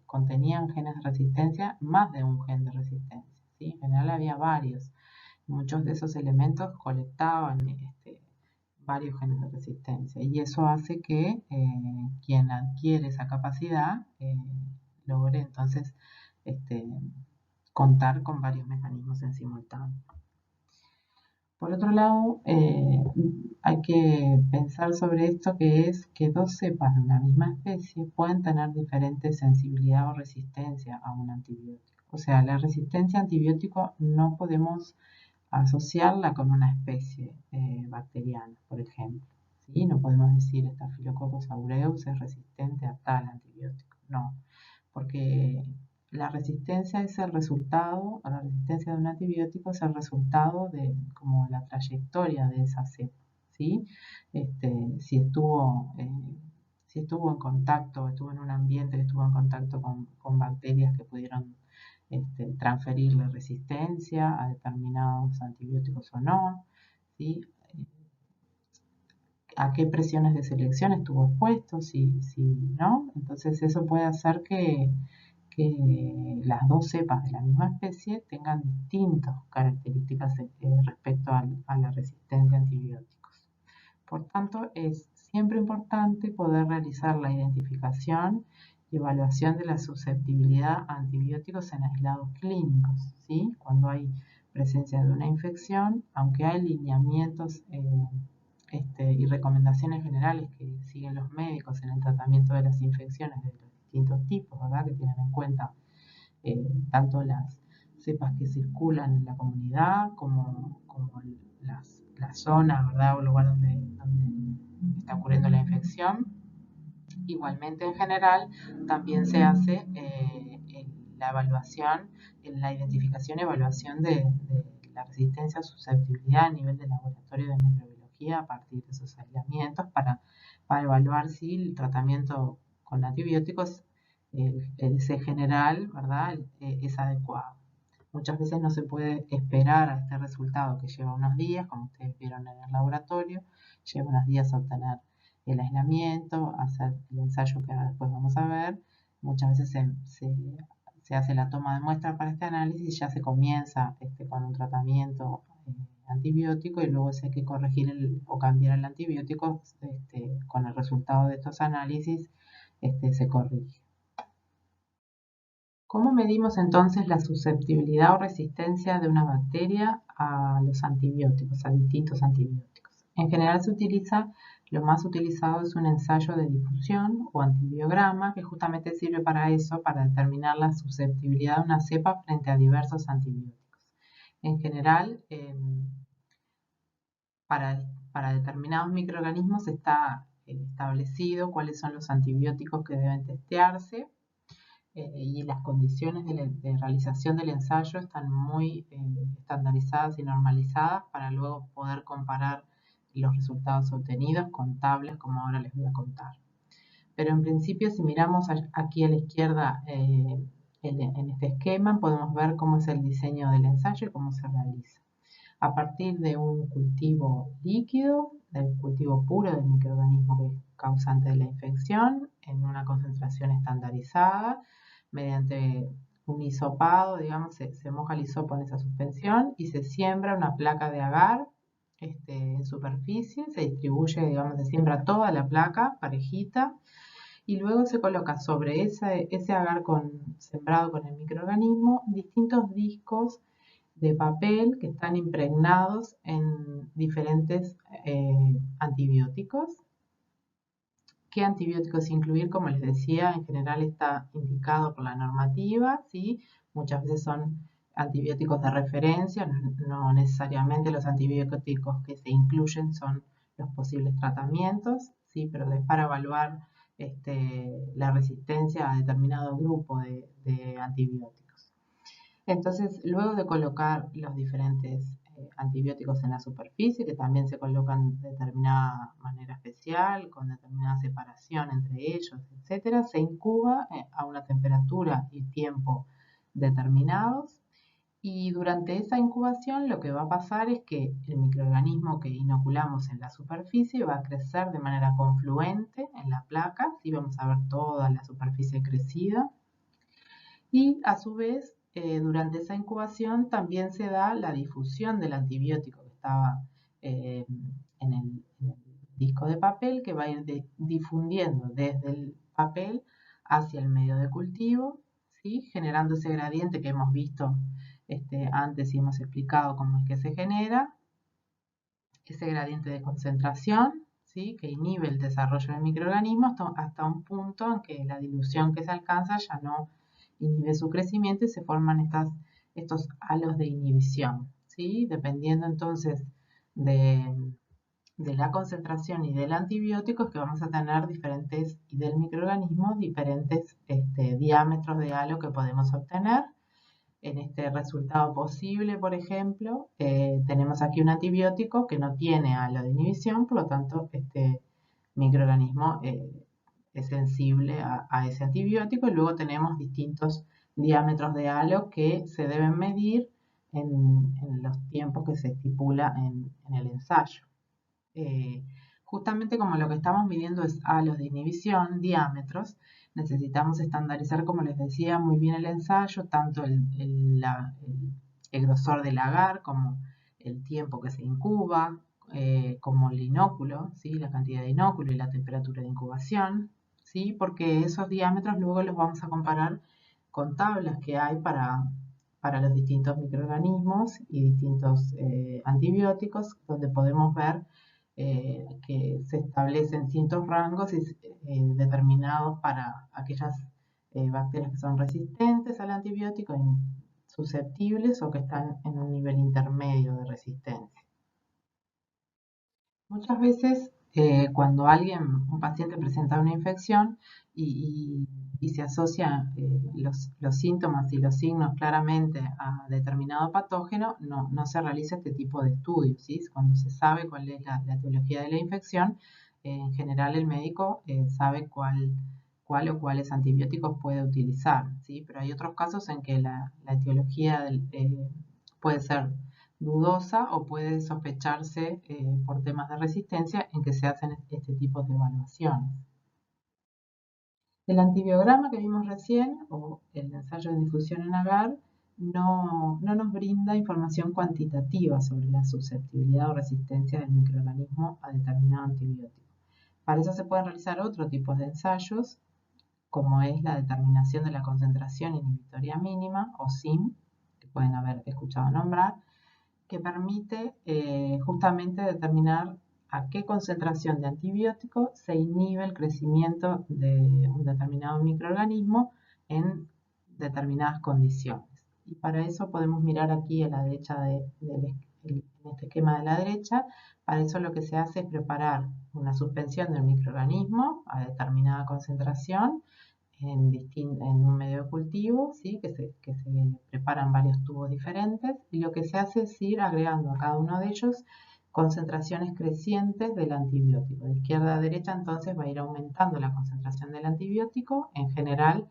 contenían genes de resistencia, más de un gen de resistencia, ¿sí? En general había varios. Muchos de esos elementos colectaban varios genes de resistencia, y eso hace que quien adquiere esa capacidad logre entonces contar con varios mecanismos en simultáneo. Por otro lado, hay que pensar sobre esto, que es que dos cepas de una misma especie pueden tener diferente sensibilidad o resistencia a un antibiótico. O sea, la resistencia a antibiótico no podemos asociarla con una especie bacteriana, por ejemplo. ¿Sí? No podemos decir Staphylococcus aureus es resistente a tal antibiótico. No, porque la resistencia es el resultado, la resistencia de un antibiótico es el resultado de como la trayectoria de esa cepa, ¿sí? Si si estuvo en contacto, estuvo en un ambiente que estuvo en contacto con bacterias que pudieron transferirle resistencia a determinados antibióticos o no, ¿sí? A qué presiones de selección estuvo expuesto, si no. Entonces eso puede hacer que las dos cepas de la misma especie tengan distintas características respecto a la resistencia a antibióticos. Por tanto, es siempre importante poder realizar la identificación y evaluación de la susceptibilidad a antibióticos en aislados clínicos, ¿sí? Cuando hay presencia de una infección, aunque hay lineamientos y recomendaciones generales que siguen los médicos en el tratamiento de las infecciones de los distintos tipos, ¿verdad? Que tienen en cuenta tanto las cepas que circulan en la comunidad como la zona, ¿verdad? O el lugar donde está ocurriendo la infección. Igualmente, en general, también se hace la evaluación, en la identificación y evaluación de la resistencia o susceptibilidad a nivel de laboratorio de microbiología a partir de esos aislamientos para evaluar si el tratamiento con antibióticos, ese general, ¿verdad? Es adecuado. Muchas veces no se puede esperar a este resultado que lleva unos días, como ustedes vieron en el laboratorio, lleva unos días a obtener el aislamiento, hacer el ensayo que después vamos a ver. Muchas veces se hace la toma de muestra para este análisis y ya se comienza con un tratamiento antibiótico, y luego si hay que corregir o cambiar el antibiótico, con el resultado de estos análisis se corrige. ¿Cómo medimos entonces la susceptibilidad o resistencia de una bacteria a los antibióticos, a distintos antibióticos? En general se utiliza, lo más utilizado es un ensayo de difusión o antibiograma, que justamente sirve para eso, para determinar la susceptibilidad de una cepa frente a diversos antibióticos. En general, para determinados microorganismos está establecido cuáles son los antibióticos que deben testearse, y las condiciones de realización del ensayo están muy estandarizadas y normalizadas para luego poder comparar los resultados obtenidos con tablas, como ahora les voy a contar. Pero en principio, si miramos aquí a la izquierda en este esquema, podemos ver cómo es el diseño del ensayo y cómo se realiza. A partir de un cultivo líquido, del cultivo puro del microorganismo que es causante de la infección, en una concentración estandarizada, mediante un hisopado, digamos, se moja el hisopo en esa suspensión y se siembra una placa de agar en superficie, se distribuye, digamos, se siembra toda la placa parejita, y luego se coloca sobre ese agar sembrado con el microorganismo distintos discos de papel que están impregnados en diferentes antibióticos. ¿Qué antibióticos incluir? Como les decía, en general está indicado por la normativa, ¿sí? Muchas veces son antibióticos de referencia, no necesariamente los antibióticos que se incluyen son los posibles tratamientos, ¿sí? Pero es para evaluar la resistencia a determinado grupo de antibióticos. Entonces, luego de colocar los diferentes antibióticos en la superficie, que también se colocan de determinada manera especial, con determinada separación entre ellos, etcétera, se incuba a una temperatura y tiempo determinados. Y durante esa incubación lo que va a pasar es que el microorganismo que inoculamos en la superficie va a crecer de manera confluente en la placa, ¿sí? Vamos a ver toda la superficie crecida, y a su vez durante esa incubación también se da la difusión del antibiótico que estaba en el disco de papel, que va a ir difundiendo desde el papel hacia el medio de cultivo, ¿sí? Generando ese gradiente que hemos visto antes y hemos explicado cómo es que se genera. ese gradiente de concentración, ¿sí? Que inhibe el desarrollo del microorganismo hasta un punto en que la dilución que se alcanza ya no inhibe su crecimiento y se forman estos halos de inhibición, ¿sí? Dependiendo entonces de la concentración y del antibiótico es que vamos a tener diferentes, y del microorganismo, diferentes diámetros de halo que podemos obtener. En este resultado posible, por ejemplo, tenemos aquí un antibiótico que no tiene halo de inhibición, por lo tanto, este microorganismo es sensible a ese antibiótico, y luego tenemos distintos diámetros de halo que se deben medir en los tiempos que se estipula en el ensayo. Justamente como lo que estamos midiendo es halos de inhibición, diámetros, necesitamos estandarizar, como les decía, muy bien el ensayo, tanto el grosor del agar como el tiempo que se incuba, como el inóculo, ¿sí? La cantidad de inóculo y la temperatura de incubación, ¿sí? Porque esos diámetros luego los vamos a comparar con tablas que hay para los distintos microorganismos y distintos antibióticos, donde podemos ver que se establecen ciertos rangos determinados para aquellas bacterias que son resistentes al antibiótico, susceptibles o que están en un nivel intermedio de resistencia. Muchas veces cuando un paciente presenta una infección y se asocian los síntomas y los signos claramente a determinado patógeno, no se realiza este tipo de estudios, ¿sí? Cuando se sabe cuál es la etiología de la infección, en general el médico sabe cuál o cuáles antibióticos puede utilizar, ¿sí? Pero hay otros casos en que la etiología puede ser dudosa o puede sospecharse por temas de resistencia, en que se hacen este tipo de evaluaciones. El antibiograma que vimos recién, o el ensayo de difusión en agar, no nos brinda información cuantitativa sobre la susceptibilidad o resistencia del microorganismo a determinado antibiótico. Para eso se pueden realizar otro tipo de ensayos, como es la determinación de la concentración inhibitoria mínima, o SIM, que pueden haber escuchado nombrar, que permite justamente determinar a qué concentración de antibiótico se inhibe el crecimiento de un determinado microorganismo en determinadas condiciones. Y para eso podemos mirar aquí a la derecha en este esquema de la derecha. Para eso lo que se hace es preparar una suspensión del microorganismo a determinada concentración en un medio de cultivo, ¿sí? que se preparan varios tubos diferentes, y lo que se hace es ir agregando a cada uno de ellos concentraciones crecientes del antibiótico. De izquierda a derecha entonces va a ir aumentando la concentración del antibiótico. En general,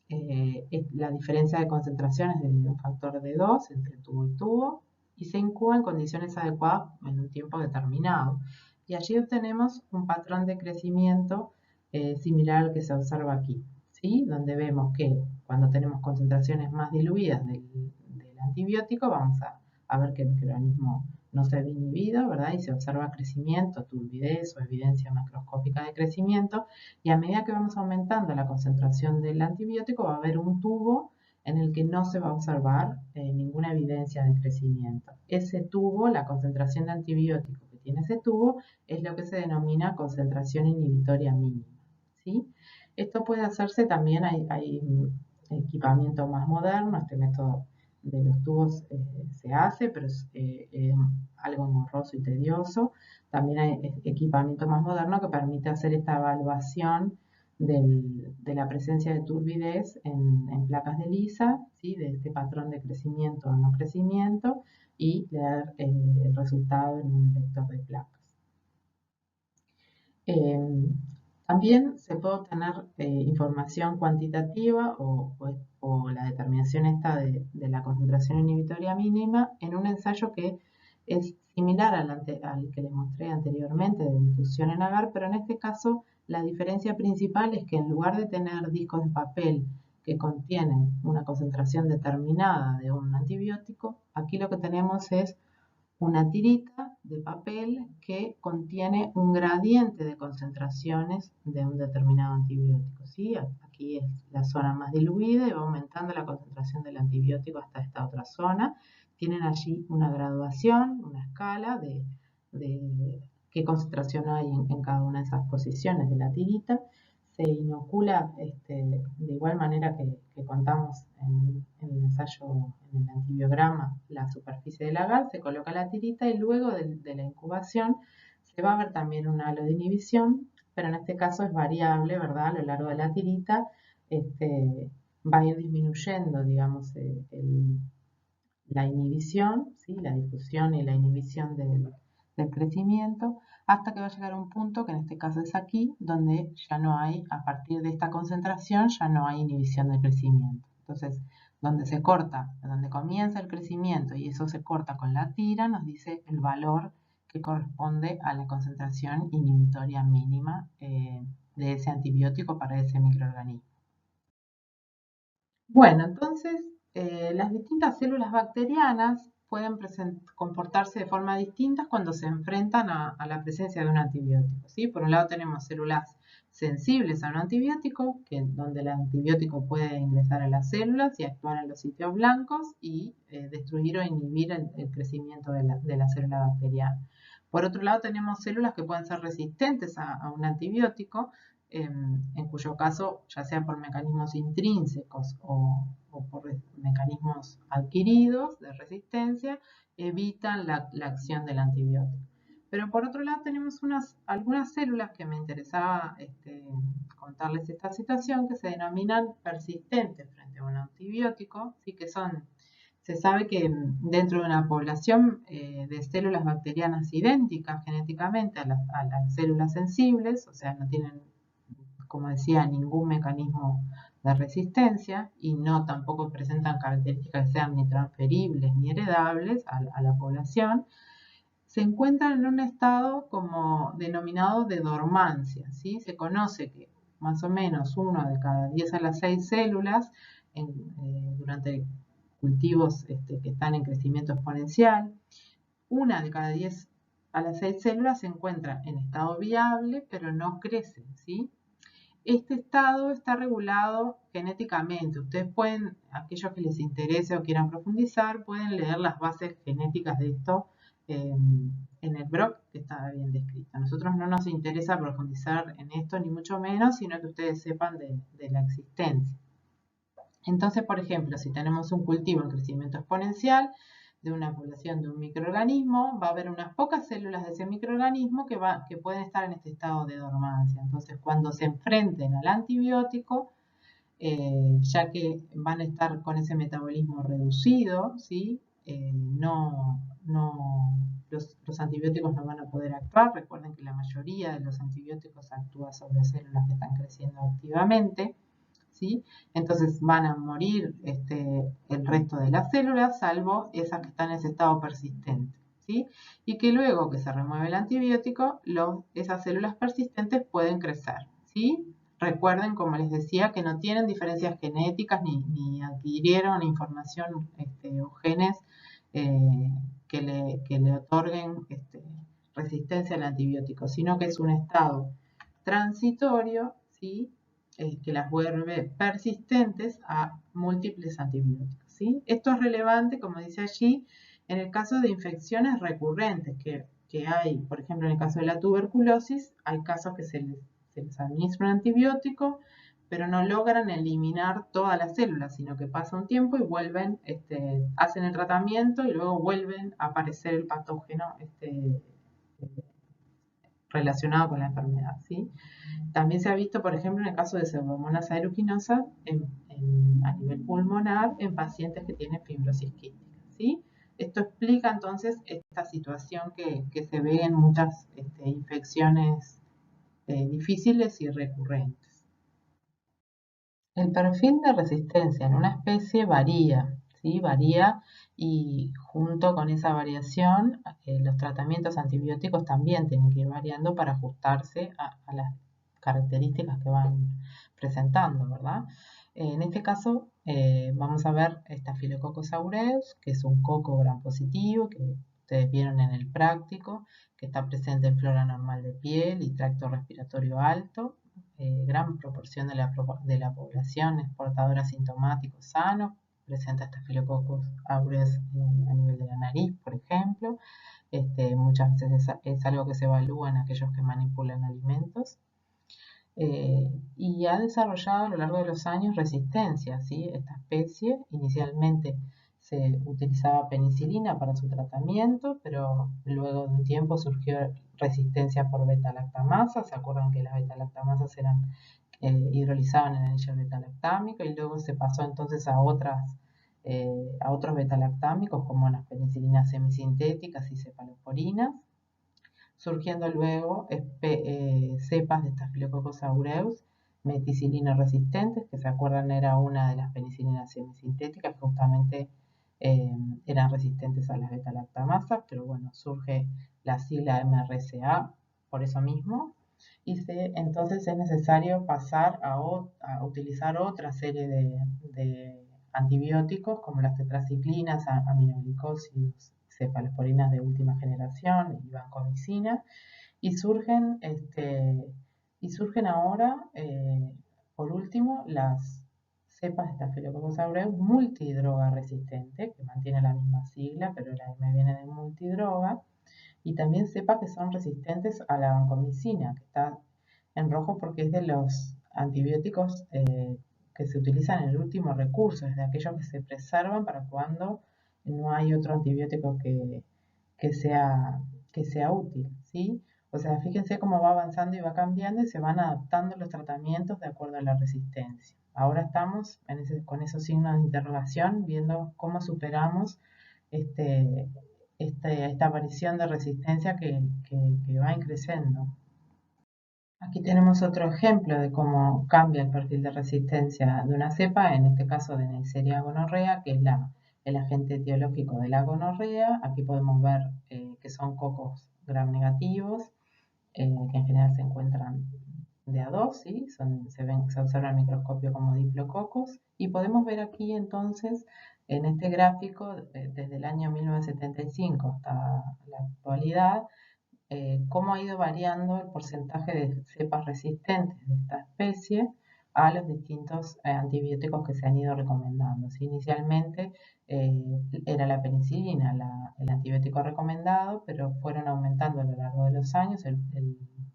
la diferencia de concentración es de un factor de 2 entre tubo y tubo, y se incuba en condiciones adecuadas en un tiempo determinado. Y allí obtenemos un patrón de crecimiento similar al que se observa aquí, ¿sí? Donde vemos que cuando tenemos concentraciones más diluidas del antibiótico, vamos a ver que el microorganismo no se ve inhibido, ¿verdad? Y se observa crecimiento, turbidez o evidencia macroscópica de crecimiento, y a medida que vamos aumentando la concentración del antibiótico va a haber un tubo en el que no se va a observar ninguna evidencia de crecimiento. Ese tubo, la concentración de antibiótico que tiene ese tubo, es lo que se denomina concentración inhibitoria mínima, ¿sí? Esto puede hacerse también, hay equipamiento más moderno, este método de los tubos se hace, pero es algo engorroso y tedioso. También hay equipamiento más moderno que permite hacer esta evaluación de la presencia de turbidez en placas de lisa, ¿sí? De este patrón de crecimiento o no crecimiento, y leer el resultado en un vector de placas. También se puede obtener información cuantitativa o la determinación esta de la concentración inhibitoria mínima en un ensayo que es similar al que les mostré anteriormente de difusión en agar, pero en este caso la diferencia principal es que en lugar de tener discos de papel que contienen una concentración determinada de un antibiótico, aquí lo que tenemos es una tirita de papel que contiene un gradiente de concentraciones de un determinado antibiótico, ¿sí? Aquí es la zona más diluida y va aumentando la concentración del antibiótico hasta esta otra zona. Tienen allí una graduación, una escala de de qué concentración hay en cada una de esas posiciones de la tirita. Se inocula de igual manera que contamos en el ensayo, en el antibiograma, la superficie del agar, se coloca la tirita y luego de la incubación se va a ver también un halo de inhibición, pero en este caso es variable, ¿verdad? A lo largo de la tirita va a ir disminuyendo, digamos, la inhibición, ¿sí? La difusión y la inhibición del crecimiento, hasta que va a llegar a un punto, que en este caso es aquí, donde ya no hay, a partir de esta concentración, ya no hay inhibición del crecimiento. Entonces, donde se corta, donde comienza el crecimiento y eso se corta con la tira, nos dice el valor que corresponde a la concentración inhibitoria mínima de ese antibiótico para ese microorganismo. Bueno, entonces las distintas células bacterianas pueden comportarse de forma distinta cuando se enfrentan a la presencia de un antibiótico, ¿sí? Por un lado tenemos células sensibles a un antibiótico, donde el antibiótico puede ingresar a las células y actuar en los sitios blancos y destruir o inhibir el crecimiento de la célula bacteriana. Por otro lado tenemos células que pueden ser resistentes a un antibiótico, en cuyo caso, ya sea por mecanismos intrínsecos o por mecanismos adquiridos de resistencia, evitan la acción del antibiótico. Pero por otro lado tenemos algunas células que me interesaba contarles esta situación, que se denominan persistentes frente a un antibiótico, ¿sí? Se sabe que dentro de una población de células bacterianas idénticas genéticamente a las células sensibles, o sea, no tienen, como decía, ningún mecanismo de resistencia y no tampoco presentan características que sean ni transferibles ni heredables a la población, se encuentran en un estado como denominado de dormancia, ¿sí? Se conoce que más o menos 1 de cada 10 a las 6 células durante cultivos que están en crecimiento exponencial, 1 de cada 10 a las 6 células se encuentra en estado viable, pero no crece, ¿sí? Este estado está regulado genéticamente. Ustedes pueden, aquellos que les interese o quieran profundizar, pueden leer las bases genéticas de esto en el blog, que está bien descrito. A nosotros no nos interesa profundizar en esto, ni mucho menos, sino que ustedes sepan de la existencia. Entonces, por ejemplo, si tenemos un cultivo en crecimiento exponencial de una población de un microorganismo, va a haber unas pocas células de ese microorganismo que pueden estar en este estado de dormancia. Entonces, cuando se enfrenten al antibiótico, ya que van a estar con ese metabolismo reducido, ¿sí? Los antibióticos no van a poder actuar. Recuerden que la mayoría de los antibióticos actúa sobre células que están creciendo activamente, ¿sí? Entonces van a morir el resto de las células, salvo esas que están en ese estado persistente, ¿sí? Y que luego que se remueve el antibiótico, esas células persistentes pueden crecer, ¿sí? Recuerden, como les decía, que no tienen diferencias genéticas ni adquirieron información o genes que le otorguen resistencia al antibiótico, sino que es un estado transitorio, ¿sí? Que las vuelve persistentes a múltiples antibióticos, ¿sí? Esto es relevante, como dice allí, en el caso de infecciones recurrentes que hay, por ejemplo, en el caso de la tuberculosis, hay casos que se les administra un antibiótico, pero no logran eliminar todas las células, sino que pasa un tiempo y vuelven, hacen el tratamiento y luego vuelven a aparecer el patógeno relacionado con la enfermedad, ¿sí? También se ha visto, por ejemplo, en el caso de Pseudomonas aeruginosa a nivel pulmonar en pacientes que tienen fibrosis quística, ¿sí? Esto explica entonces esta situación que se ve en muchas infecciones difíciles y recurrentes. El perfil de resistencia en una especie varía, ¿sí? Varía y junto con esa variación los tratamientos antibióticos también tienen que ir variando para ajustarse a las características que van presentando, ¿verdad? En este caso vamos a ver Staphylococcus aureus, que es un coco gram positivo que ustedes vieron en el práctico, que está presente en flora normal de piel y tracto respiratorio alto. Gran proporción de la población es portadora asintomático sano, presenta Staphylococcus aureus a nivel de la nariz, por ejemplo. Muchas veces es algo que se evalúa en aquellos que manipulan alimentos. Y ha desarrollado a lo largo de los años resistencia, ¿sí? Esta especie inicialmente se utilizaba penicilina para su tratamiento, pero luego de un tiempo surgió resistencia por beta-lactamasa. ¿Se acuerdan que las beta-lactamasas hidrolizaban en el anillo beta-lactámico? Y luego se pasó entonces a otros beta-lactámicos como las penicilinas semisintéticas y cefalosporinas, surgiendo luego cepas de Staphylococcus aureus meticilina resistentes, que se acuerdan era una de las penicilinas semisintéticas que justamente eran resistentes a las beta-lactamasas, pero bueno, surge la sigla MRSA por eso mismo, y entonces es necesario pasar a utilizar otra serie de antibióticos como las tetraciclinas, aminoglicósidos, cefalosporinas de última generación y vancomicina, y surgen ahora, por último, las cepas de Staphylococcus aureus multidroga resistente, que mantiene la misma sigla, pero la M viene de multidroga, y también cepas que son resistentes a la vancomicina, que está en rojo porque es de los antibióticos que se utilizan en el último recurso, es de aquellos que se preservan para cuando no hay otro antibiótico que sea, que sea útil, ¿sí? O sea, fíjense cómo va avanzando y va cambiando y se van adaptando los tratamientos de acuerdo a la resistencia. Ahora estamos con esos signos de interrogación viendo cómo superamos esta aparición de resistencia que va creciendo. Aquí tenemos otro ejemplo de cómo cambia el perfil de resistencia de una cepa, en este caso de Neisseria gonorrea, que es el agente etiológico de la gonorrea. Aquí podemos ver que son cocos gram negativos, que en general se encuentran de a 2, ¿sí? Se observa en el microscopio como diplococos, y podemos ver aquí entonces en este gráfico desde el año 1975 hasta la actualidad cómo ha ido variando el porcentaje de cepas resistentes de esta especie a los distintos antibióticos que se han ido recomendando. ¿Sí? Inicialmente era la penicilina el antibiótico recomendado, pero fueron aumentando a lo largo de los años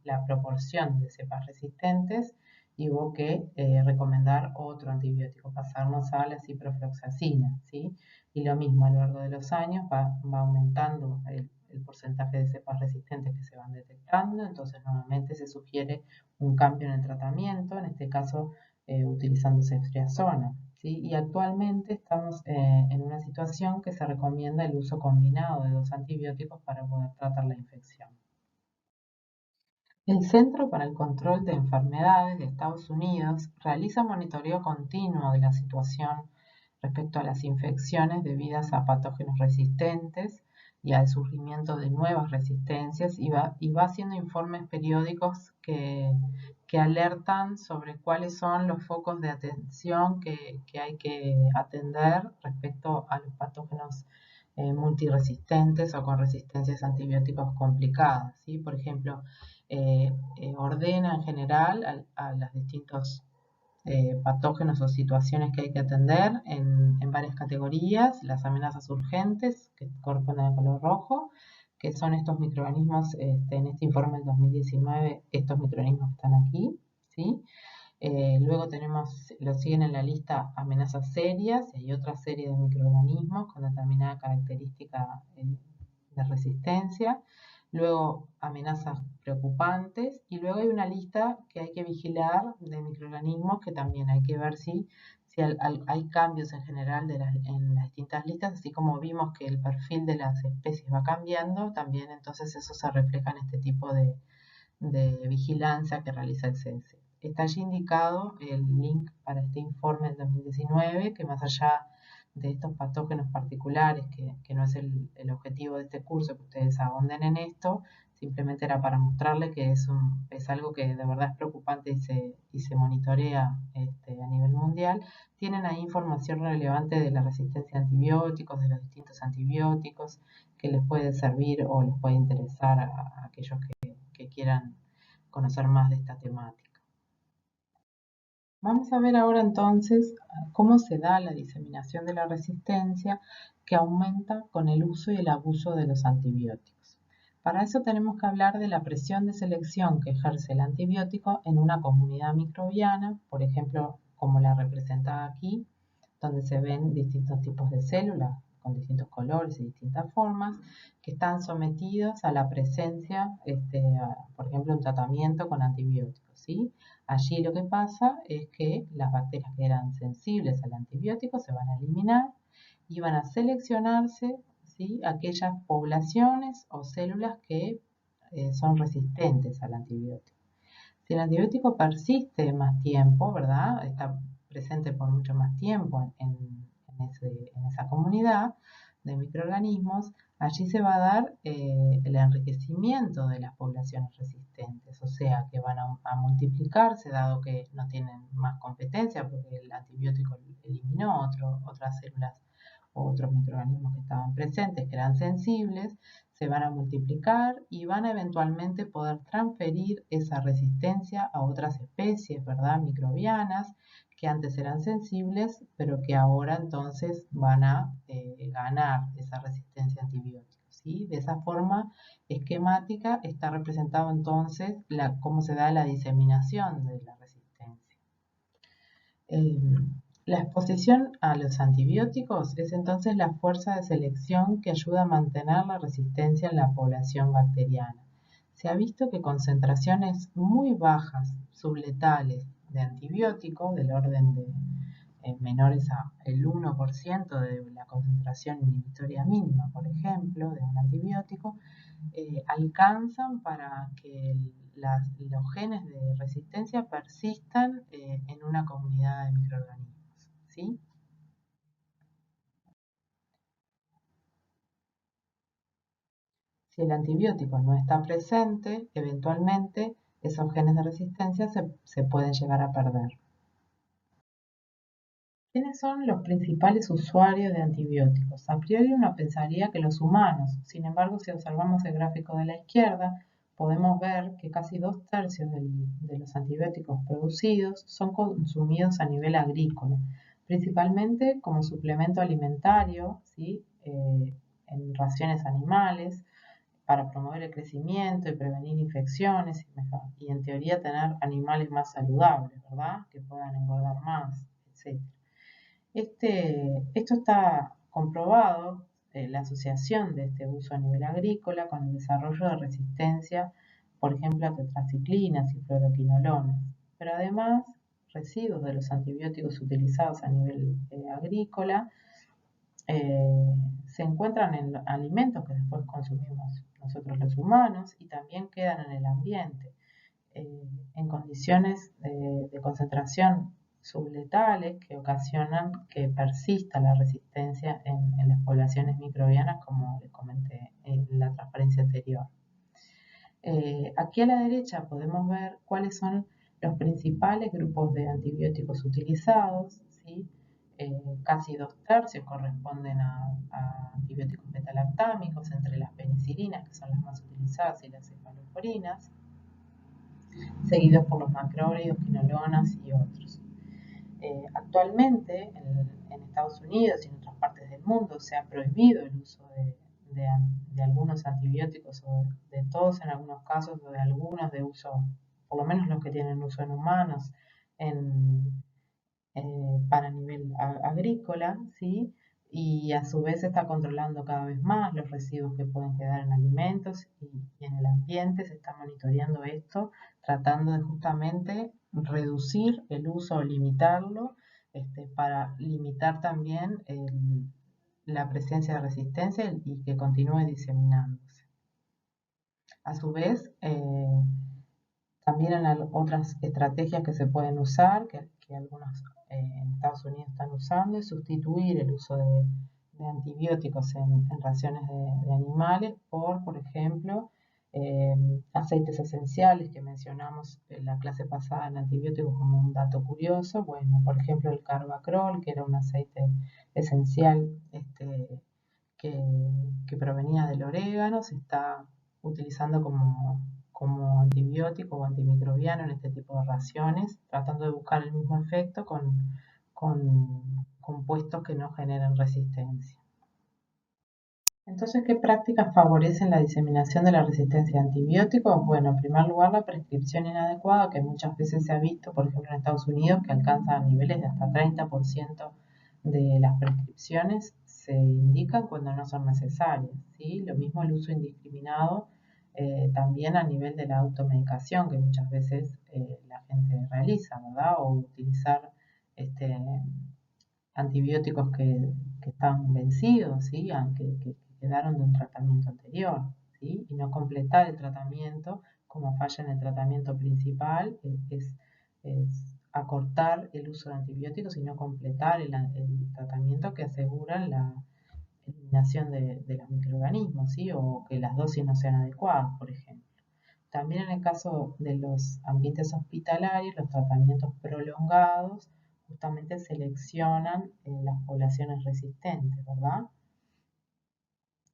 la proporción de cepas resistentes y hubo que recomendar otro antibiótico, pasarnos a la ciprofloxacina, ¿sí? Y lo mismo a lo largo de los años va aumentando el porcentaje de cepas resistentes que se van detectando, entonces nuevamente se sugiere un cambio en el tratamiento, en este caso utilizando ceftriaxona, ¿sí? Y actualmente estamos en una situación que se recomienda el uso combinado de 2 antibióticos para poder tratar la infección. El Centro para el Control de Enfermedades de Estados Unidos realiza monitoreo continuo de la situación respecto a las infecciones debidas a patógenos resistentes y al surgimiento de nuevas resistencias y va haciendo informes periódicos que alertan sobre cuáles son los focos de atención que hay que atender respecto a los patógenos multiresistentes o con resistencias a antibióticos complicadas, ¿sí? Por ejemplo, ordena en general a los distintos patógenos o situaciones que hay que atender en varias categorías: las amenazas urgentes, que corresponden al color rojo, que son estos microorganismos, en este informe del 2019, estos microorganismos que están aquí, ¿sí? Luego lo siguen en la lista amenazas serias, y hay otra serie de microorganismos con determinada característica de resistencia. Luego amenazas preocupantes, y luego hay una lista que hay que vigilar de microorganismos que también hay que ver si hay cambios en general en las distintas listas, así como vimos que el perfil de las especies va cambiando, también entonces eso se refleja en este tipo de vigilancia que realiza el CDC. Está allí indicado el link para este informe del 2019, que más allá de estos patógenos particulares, que no es el objetivo de este curso, que ustedes ahonden en esto, simplemente era para mostrarle que es algo que de verdad es preocupante y se monitorea a nivel mundial. Tienen ahí información relevante de la resistencia a antibióticos, de los distintos antibióticos, que les puede servir o les puede interesar a aquellos que quieran conocer más de esta temática. Vamos a ver ahora entonces cómo se da la diseminación de la resistencia que aumenta con el uso y el abuso de los antibióticos. Para eso tenemos que hablar de la presión de selección que ejerce el antibiótico en una comunidad microbiana, por ejemplo, como la representada aquí, donde se ven distintos tipos de células con distintos colores y distintas formas, que están sometidos a la presencia, por ejemplo, un tratamiento con antibióticos, ¿sí? Allí lo que pasa es que las bacterias que eran sensibles al antibiótico se van a eliminar y van a seleccionarse, ¿sí?, aquellas poblaciones o células que son resistentes al antibiótico. Si el antibiótico persiste más tiempo, ¿verdad? Está presente por mucho más tiempo en esa comunidad de microorganismos, allí se va a dar el enriquecimiento de las poblaciones resistentes, o sea que van a multiplicarse dado que no tienen más competencia porque el antibiótico eliminó otras células o otros microorganismos que estaban presentes, que eran sensibles, se van a multiplicar y van a eventualmente poder transferir esa resistencia a otras especies, ¿verdad?, microbianas, que antes eran sensibles, pero que ahora entonces van a ganar esa resistencia a antibióticos, ¿sí? De esa forma esquemática está representado entonces cómo se da la diseminación de la resistencia. Eh, la exposición a los antibióticos es entonces la fuerza de selección que ayuda a mantener la resistencia en la población bacteriana. Se ha visto que concentraciones muy bajas, subletales, de antibióticos, del orden de menores al 1% de la concentración inhibitoria mínima, por ejemplo, de un antibiótico, alcanzan para que los genes de resistencia persistan en una comunidad de microorganismos, ¿sí? Si el antibiótico no está presente, eventualmente esos genes de resistencia se pueden llegar a perder. ¿Quiénes son los principales usuarios de antibióticos? A priori uno pensaría que los humanos. Sin embargo, si observamos el gráfico de la izquierda, podemos ver que casi 2/3 de los antibióticos producidos son consumidos a nivel agrícola, principalmente como suplemento alimentario, ¿sí?, en raciones animales, para promover el crecimiento y prevenir infecciones y en teoría tener animales más saludables, ¿verdad?, que puedan engordar más, etc. Esto está comprobado, la asociación de este uso a nivel agrícola con el desarrollo de resistencia, por ejemplo, a tetraciclinas y fluoroquinolonas. Pero además, residuos de los antibióticos utilizados a nivel agrícola se encuentran en alimentos que después consumimos nosotros los humanos y también quedan en el ambiente en condiciones de concentración subletales que ocasionan que persista la resistencia en las poblaciones microbianas, como les comenté en la transparencia anterior. Aquí a la derecha podemos ver cuáles son los principales grupos de antibióticos utilizados, ¿sí? Casi 2/3 corresponden a antibióticos betalactámicos, entre las penicilinas, que son las más utilizadas, y las cefaloporinas, seguidos por los macrólidos, quinolonas y otros. Actualmente en Estados Unidos y en otras partes del mundo se ha prohibido el uso de algunos antibióticos, o de todos en algunos casos, o de algunos de uso, por lo menos los que tienen uso en humanos, para nivel agrícola, ¿sí? Y a su vez se está controlando cada vez más los residuos que pueden quedar en alimentos y en el ambiente. Se está monitoreando esto, tratando de justamente reducir el uso o limitarlo, para limitar también la presencia de resistencia y que continúe diseminándose. A su vez, también hay otras estrategias que se pueden usar, que algunos en Estados Unidos están usando, es sustituir el uso de antibióticos en raciones de animales por ejemplo, aceites esenciales que mencionamos en la clase pasada en antibióticos como un dato curioso. Bueno, por ejemplo, el Carbacrol, que era un aceite esencial que provenía del orégano, se está utilizando como como antibiótico o antimicrobiano en este tipo de raciones, tratando de buscar el mismo efecto con compuestos que no generen resistencia. Entonces, ¿qué prácticas favorecen la diseminación de la resistencia a antibióticos? Bueno, en primer lugar, la prescripción inadecuada, que muchas veces se ha visto, por ejemplo, en Estados Unidos, que alcanza niveles de hasta 30% de las prescripciones se indican cuando no son necesarias, ¿sí? Lo mismo el uso indiscriminado, también a nivel de la automedicación, que muchas veces la gente realiza, ¿verdad? O utilizar este, antibióticos que están vencidos, ¿sí? Que quedaron de un tratamiento anterior, ¿sí? Y no completar el tratamiento como falla en el tratamiento principal, es acortar el uso de antibióticos y no completar el tratamiento que asegura la eliminación de los microorganismos, ¿sí? O que las dosis no sean adecuadas, por ejemplo. También en el caso de los ambientes hospitalarios, los tratamientos prolongados justamente seleccionan las poblaciones resistentes, ¿verdad?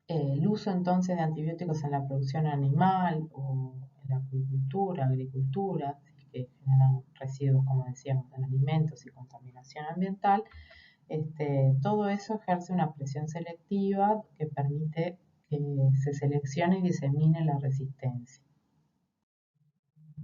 El uso entonces de antibióticos en la producción animal o en la acuicultura, agricultura, que generan residuos, como decíamos, en alimentos y contaminación ambiental, todo eso ejerce una presión selectiva que permite que se seleccione y disemine la resistencia.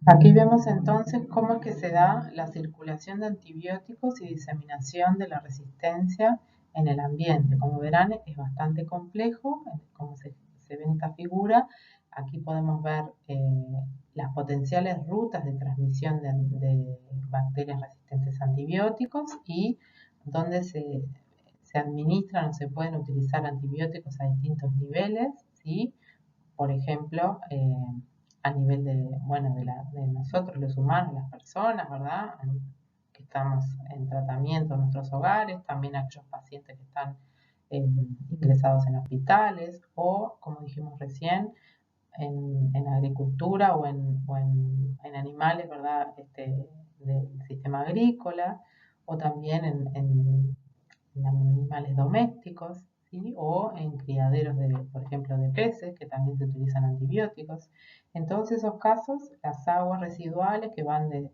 Aquí vemos entonces cómo es que se da la circulación de antibióticos y diseminación de la resistencia en el ambiente. Como verán, es bastante complejo, como se ve en esta figura. Aquí podemos ver las potenciales rutas de transmisión de bacterias resistentes a antibióticos y donde se administran o se pueden utilizar antibióticos a distintos niveles, ¿sí? Por ejemplo, a nivel de nosotros los humanos, las personas, ¿verdad? Que estamos en tratamiento en nuestros hogares, también aquellos pacientes que están ingresados en hospitales o, como dijimos recién, en agricultura o en animales, ¿verdad? Del sistema agrícola o también en animales domésticos, ¿sí? O en criaderos, por ejemplo, de peces, que también se utilizan antibióticos. En todos esos casos, las aguas residuales que van de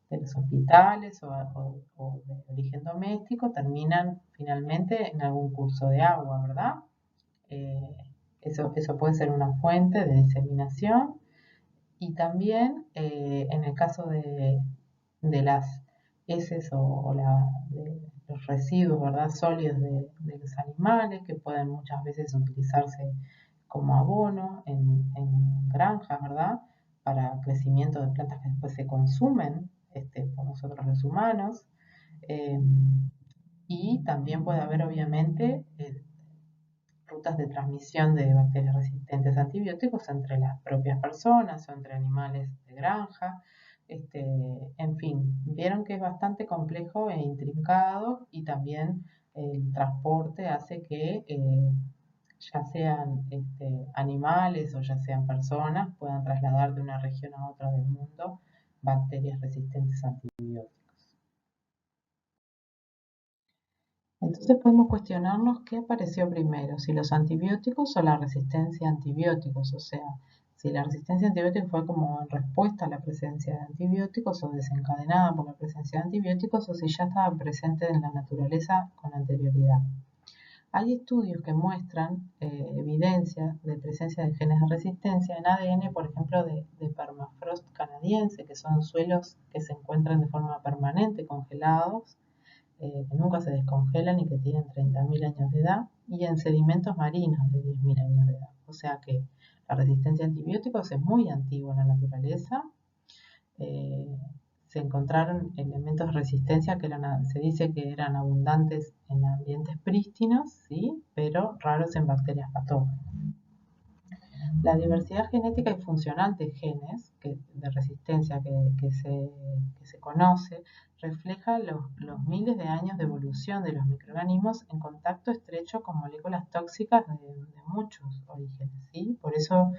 los hospitales o de origen doméstico terminan finalmente en algún curso de agua, ¿verdad? Eh, eso puede ser una fuente de diseminación y también en el caso de las heces de los residuos, ¿verdad? Sólidos de los animales que pueden muchas veces utilizarse como abono en granjas, ¿verdad? Para crecimiento de plantas que después se consumen por nosotros los humanos. Eh, y también puede haber obviamente rutas de transmisión de bacterias resistentes a antibióticos entre las propias personas o entre animales de granja. En fin, vieron que es bastante complejo e intrincado y también el transporte hace que ya sean animales o ya sean personas puedan trasladar de una región a otra del mundo bacterias resistentes a antibióticos. Entonces podemos cuestionarnos qué apareció primero, si los antibióticos o la resistencia a antibióticos, o sea, si la resistencia a antibióticos fue como en respuesta a la presencia de antibióticos o desencadenada por la presencia de antibióticos o si ya estaba presente en la naturaleza con anterioridad. Hay estudios que muestran evidencia de presencia de genes de resistencia en ADN, por ejemplo, de permafrost canadiense, que son suelos que se encuentran de forma permanente congelados que nunca se descongelan y que tienen 30.000 años de edad, y en sedimentos marinos de 10.000 años de edad. O sea que la resistencia a antibióticos es muy antigua en la naturaleza. Se encontraron elementos de resistencia que se dice que eran abundantes en ambientes prístinos, ¿sí? Pero raros en bacterias patógenas. La diversidad genética y funcional de genes de resistencia que se conoce refleja los miles de años de evolución de los microorganismos en contacto estrecho con moléculas tóxicas de muchos orígenes, ¿sí? Por eso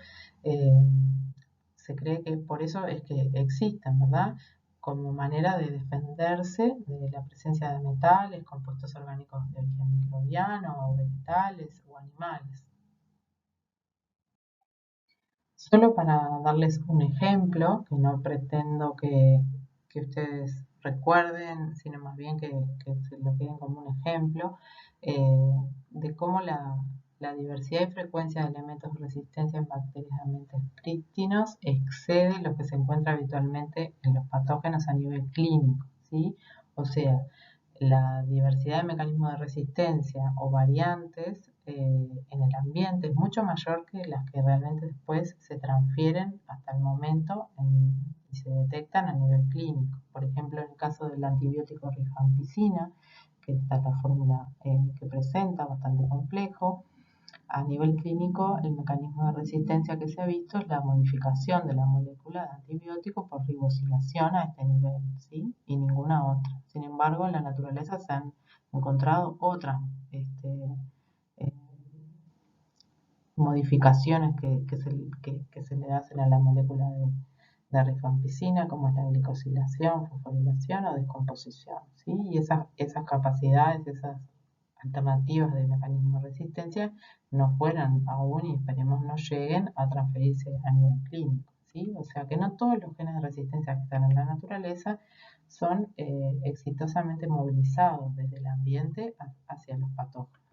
se cree que por eso es que existen, ¿verdad? Como manera de defenderse de la presencia de metales, compuestos orgánicos de origen microbiano, o vegetales o animales. Solo para darles un ejemplo, que no pretendo que ustedes recuerden, sino más bien que se lo queden como un ejemplo, de cómo la diversidad y frecuencia de elementos de resistencia en bacterias de ambientes prístinos excede lo que se encuentra habitualmente en los patógenos a nivel clínico, ¿sí? O sea, la diversidad de mecanismos de resistencia o variantes en el ambiente es mucho mayor que las que realmente después se transfieren hasta el momento y se detectan a nivel clínico. Por ejemplo, en el caso del antibiótico rifampicina, que esta es la fórmula que presenta, bastante complejo, a nivel clínico, el mecanismo de resistencia que se ha visto es la modificación de la molécula de antibiótico por ribosilación a este nivel, ¿sí? Y ninguna otra. Sin embargo, en la naturaleza se han encontrado otras eh, modificaciones que se le hacen a la molécula de rifampicina, como es la glicosilación, fosforilación o descomposición, ¿sí? Y esas capacidades, esas alternativas de mecanismo de resistencia no fueran aún y esperemos no lleguen a transferirse a nivel clínico, ¿sí? O sea que no todos los genes de resistencia que están en la naturaleza son exitosamente movilizados desde el ambiente hacia los patógenos.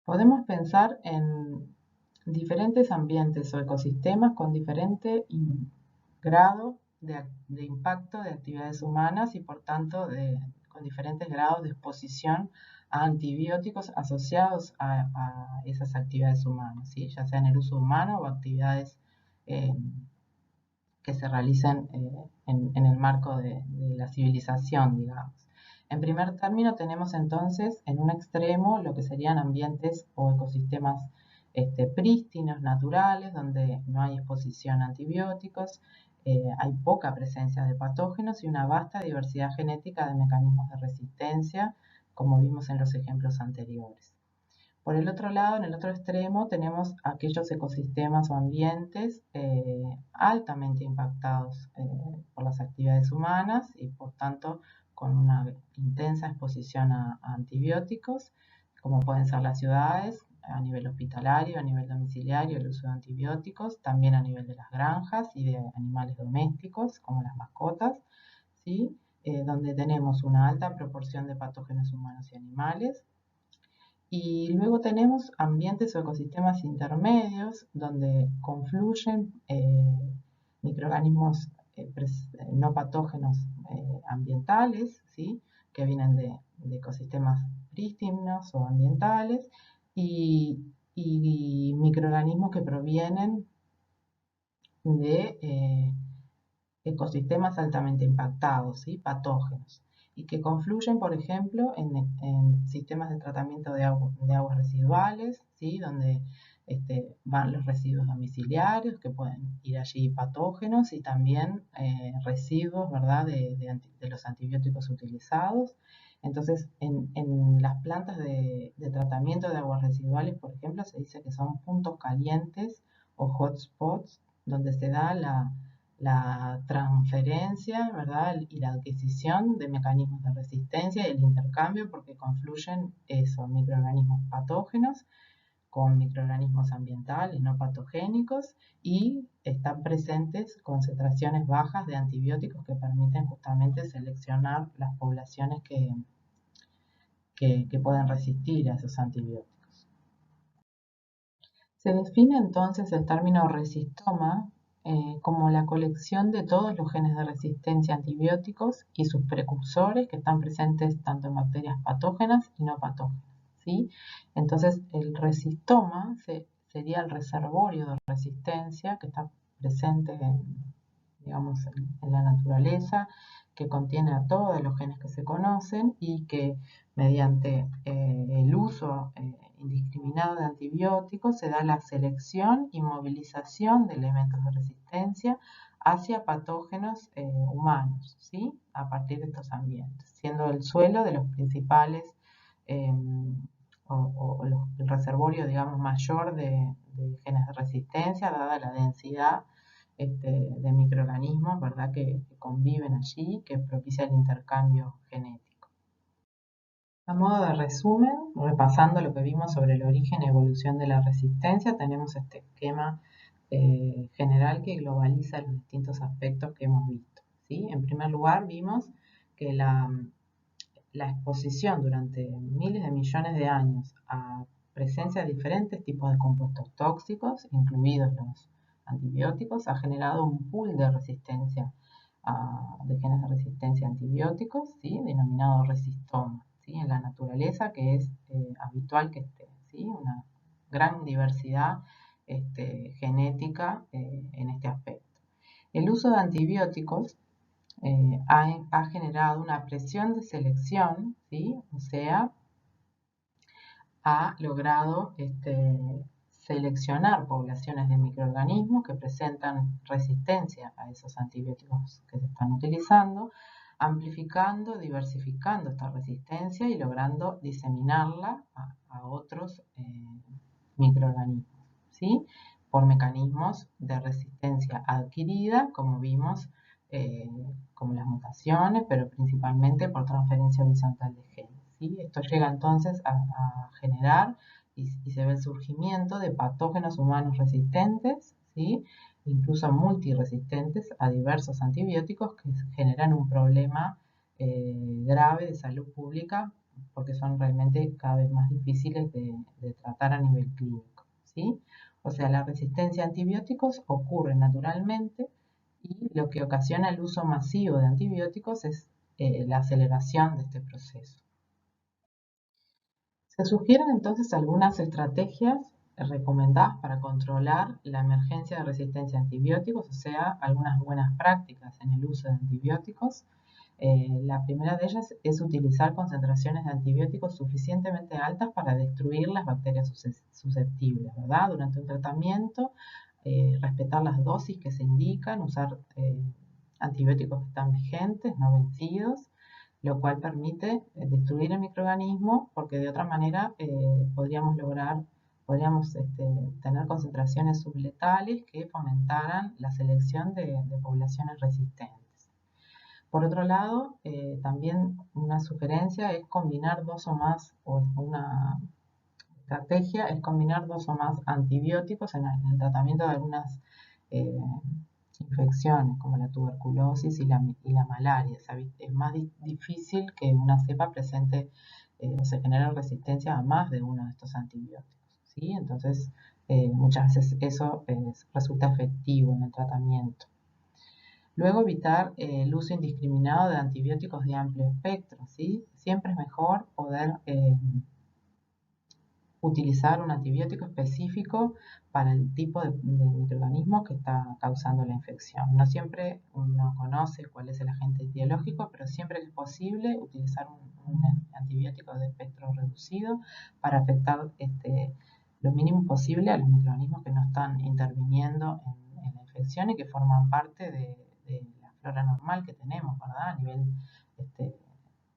Podemos pensar en diferentes ambientes o ecosistemas con diferente grado de impacto de actividades humanas y por tanto con diferentes grados de exposición a antibióticos asociados a esas actividades humanas, ¿sí? Ya sea en el uso humano o actividades eh, que se realicen en el marco de la civilización, digamos. En primer término tenemos entonces en un extremo lo que serían ambientes o ecosistemas prístinos, naturales, donde no hay exposición a antibióticos, hay poca presencia de patógenos y una vasta diversidad genética de mecanismos de resistencia, como vimos en los ejemplos anteriores. Por el otro lado, en el otro extremo, tenemos aquellos ecosistemas o ambientes altamente impactados por las actividades humanas y por tanto con una intensa exposición a antibióticos, como pueden ser las ciudades a nivel hospitalario, a nivel domiciliario, el uso de antibióticos, también a nivel de las granjas y de animales domésticos, como las mascotas, ¿sí? Donde tenemos una alta proporción de patógenos humanos y animales. Y luego tenemos ambientes o ecosistemas intermedios donde confluyen microorganismos no patógenos ambientales, ¿sí? Que vienen de ecosistemas prístinos o ambientales y microorganismos que provienen de ecosistemas altamente impactados, ¿sí? Patógenos, y que confluyen, por ejemplo, en sistemas de tratamiento de aguas residuales, ¿sí? Donde van los residuos domiciliarios, que pueden ir allí patógenos, y también residuos, ¿verdad? De los antibióticos utilizados. Entonces, en las plantas de tratamiento de aguas residuales, por ejemplo, se dice que son puntos calientes o hotspots donde se da la transferencia, ¿verdad? Y la adquisición de mecanismos de resistencia y el intercambio porque confluyen esos microorganismos patógenos con microorganismos ambientales no patogénicos y están presentes concentraciones bajas de antibióticos que permiten justamente seleccionar las poblaciones que pueden resistir a esos antibióticos. Se define entonces el término resistoma como la colección de todos los genes de resistencia a antibióticos y sus precursores que están presentes tanto en bacterias patógenas y no patógenas, ¿sí? Entonces, el resistoma sería el reservorio de resistencia que está presente digamos, en la naturaleza, que contiene a todos los genes que se conocen y que mediante el uso indiscriminado de antibióticos se da la selección y movilización de elementos de resistencia hacia patógenos humanos, ¿sí? A partir de estos ambientes, siendo el suelo de los principales eh, el reservorio, digamos, mayor de genes de resistencia, dada la densidad de microorganismos, ¿verdad? Que conviven allí, que propicia el intercambio genético. A modo de resumen, repasando lo que vimos sobre el origen y evolución de la resistencia, tenemos este esquema general que globaliza los distintos aspectos que hemos visto, ¿sí? En primer lugar, vimos que la exposición durante miles de millones de años a presencia de diferentes tipos de compuestos tóxicos, incluidos los antibióticos, ha generado un pool de resistencia, de genes de resistencia a antibióticos, ¿sí? Denominado resistoma, ¿sí? En la naturaleza, que es habitual que esté, ¿sí? Una gran diversidad genética en este aspecto. El uso de antibióticos ha generado una presión de selección, ¿sí? O sea, ha logrado seleccionar poblaciones de microorganismos que presentan resistencia a esos antibióticos que se están utilizando, amplificando, diversificando esta resistencia y logrando diseminarla a otros microorganismos, ¿sí? Por mecanismos de resistencia adquirida, como vimos, como las mutaciones, pero principalmente por transferencia horizontal de genes, ¿sí? Esto llega entonces a generar y se ve el surgimiento de patógenos humanos resistentes, ¿sí? Incluso multiresistentes a diversos antibióticos que generan un problema grave de salud pública porque son realmente cada vez más difíciles de tratar a nivel clínico, ¿sí? O sea, la resistencia a antibióticos ocurre naturalmente y lo que ocasiona el uso masivo de antibióticos es la aceleración de este proceso. Se sugieren entonces algunas estrategias recomendadas para controlar la emergencia de resistencia a antibióticos, o sea, algunas buenas prácticas en el uso de antibióticos. La primera de ellas es utilizar concentraciones de antibióticos suficientemente altas para destruir las bacterias susceptibles, ¿verdad? Durante un tratamiento, respetar las dosis que se indican, usar antibióticos que están vigentes, no vencidos, lo cual permite destruir el microorganismo porque de otra manera podríamos tener concentraciones subletales que fomentaran la selección de poblaciones resistentes. Por otro lado, también una sugerencia es combinar dos o más, o una estrategia es combinar dos o más antibióticos en el tratamiento de algunas eh, infecciones como la tuberculosis y la malaria. Es más difícil que una cepa presente o se genere resistencia a más de uno de estos antibióticos, ¿sí? Entonces, muchas veces eso resulta efectivo en el tratamiento. Luego, evitar el uso indiscriminado de antibióticos de amplio espectro, ¿sí? Siempre es mejor poder utilizar un antibiótico específico para el tipo de microorganismo que está causando la infección. No siempre uno conoce cuál es el agente etiológico, pero siempre que es posible utilizar un antibiótico de espectro reducido para afectar lo mínimo posible a los microorganismos que no están interviniendo en la infección y que forman parte de la flora normal que tenemos, ¿verdad? A nivel,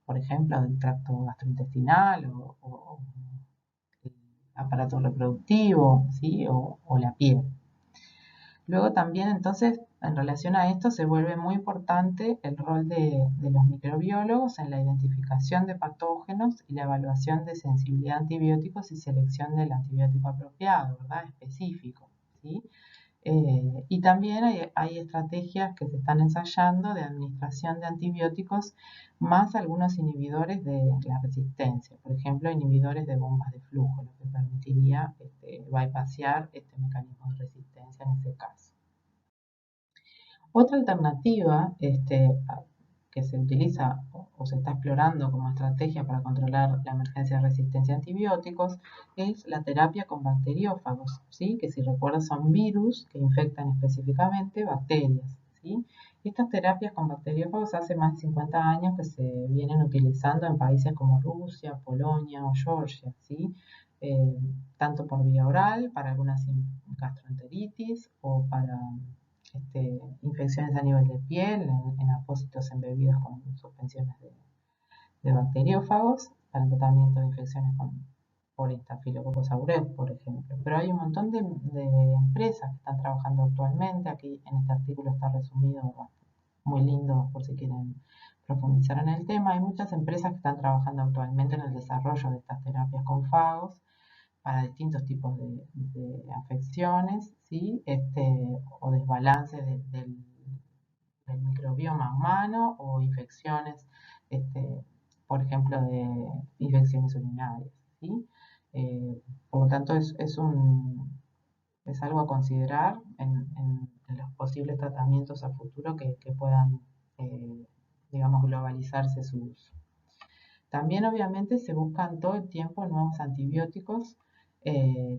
por ejemplo, del tracto gastrointestinal o el aparato reproductivo, ¿sí? o la piel. Luego también entonces en relación a esto se vuelve muy importante el rol de los microbiólogos en la identificación de patógenos y la evaluación de sensibilidad a antibióticos y selección del antibiótico apropiado, ¿verdad? Específico, ¿sí? Y también hay estrategias que se están ensayando de administración de antibióticos más algunos inhibidores de la resistencia, por ejemplo, inhibidores de bombas de flujo, lo que permitiría bypassear este mecanismo de resistencia en ese caso. Otra alternativa que se utiliza o se está explorando como estrategia para controlar la emergencia de resistencia a antibióticos es la terapia con bacteriófagos, ¿sí? Que si recuerdas son virus que infectan específicamente bacterias, ¿sí? Estas terapias con bacteriófagos hace más de 50 años que se vienen utilizando en países como Rusia, Polonia o Georgia, ¿sí? Tanto por vía oral para algunas gastroenteritis o para infecciones a nivel de piel, en apósitos embebidos con suspensiones de bacteriófagos, para el tratamiento de infecciones por Staphylococcus aureus, por ejemplo. Pero hay un montón de empresas que están trabajando actualmente. Aquí en este artículo está resumido, muy lindo por si quieren profundizar en el tema. Hay muchas empresas que están trabajando actualmente en el desarrollo de estas terapias con fagos para distintos tipos de afecciones, ¿sí? O desbalances del microbioma humano o infecciones, por ejemplo, de infecciones urinarias, ¿sí? Por lo tanto, es algo a considerar en los posibles tratamientos a futuro que puedan, digamos, globalizarse su uso. También obviamente se buscan todo el tiempo nuevos antibióticos,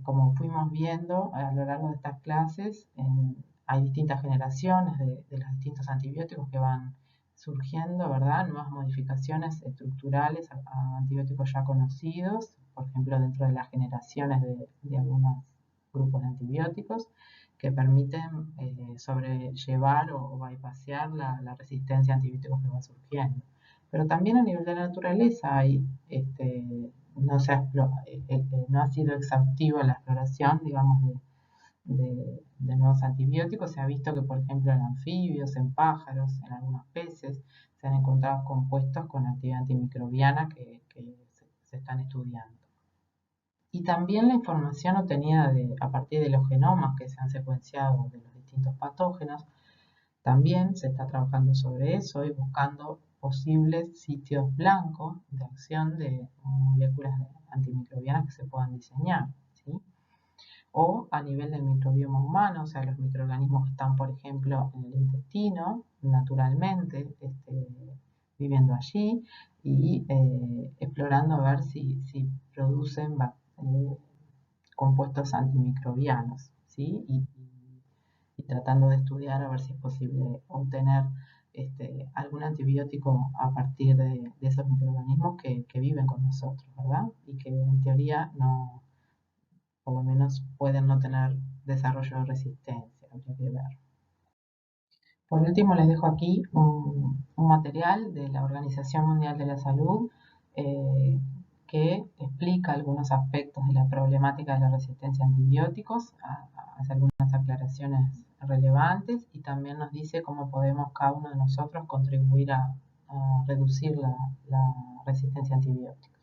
como fuimos viendo a lo largo de estas clases, hay distintas generaciones de los distintos antibióticos que van surgiendo, ¿verdad? Nuevas modificaciones estructurales a antibióticos ya conocidos, por ejemplo, dentro de las generaciones de algunos grupos de antibióticos que permiten sobrellevar o bypassear la resistencia a antibióticos que va surgiendo. Pero también a nivel de la naturaleza hay, no ha sido exhaustiva la exploración, digamos, de nuevos antibióticos. Se ha visto que, por ejemplo, en anfibios, en pájaros, en algunos peces, se han encontrado compuestos con actividad antimicrobiana que se están estudiando. Y también la información obtenida a partir de los genomas que se han secuenciado de los distintos patógenos, también se está trabajando sobre eso y buscando posibles sitios blancos de acción de moléculas antimicrobianas que se puedan diseñar, ¿sí? O a nivel del microbioma humano, o sea, los microorganismos que están, por ejemplo, en el intestino, naturalmente, viviendo allí y explorando a ver si producen compuestos antimicrobianos, ¿sí? Y tratando de estudiar a ver si es posible obtener algún antibiótico a partir de esos microorganismos que viven con nosotros, ¿verdad? Y que en teoría no, por lo menos pueden no tener desarrollo de resistencia, habría que ver. Por último, les dejo aquí un material de la Organización Mundial de la Salud que explica algunos aspectos de la problemática de la resistencia a antibióticos, hace algunas aclaraciones relevantes y también nos dice cómo podemos cada uno de nosotros contribuir a reducir la resistencia a antibióticos.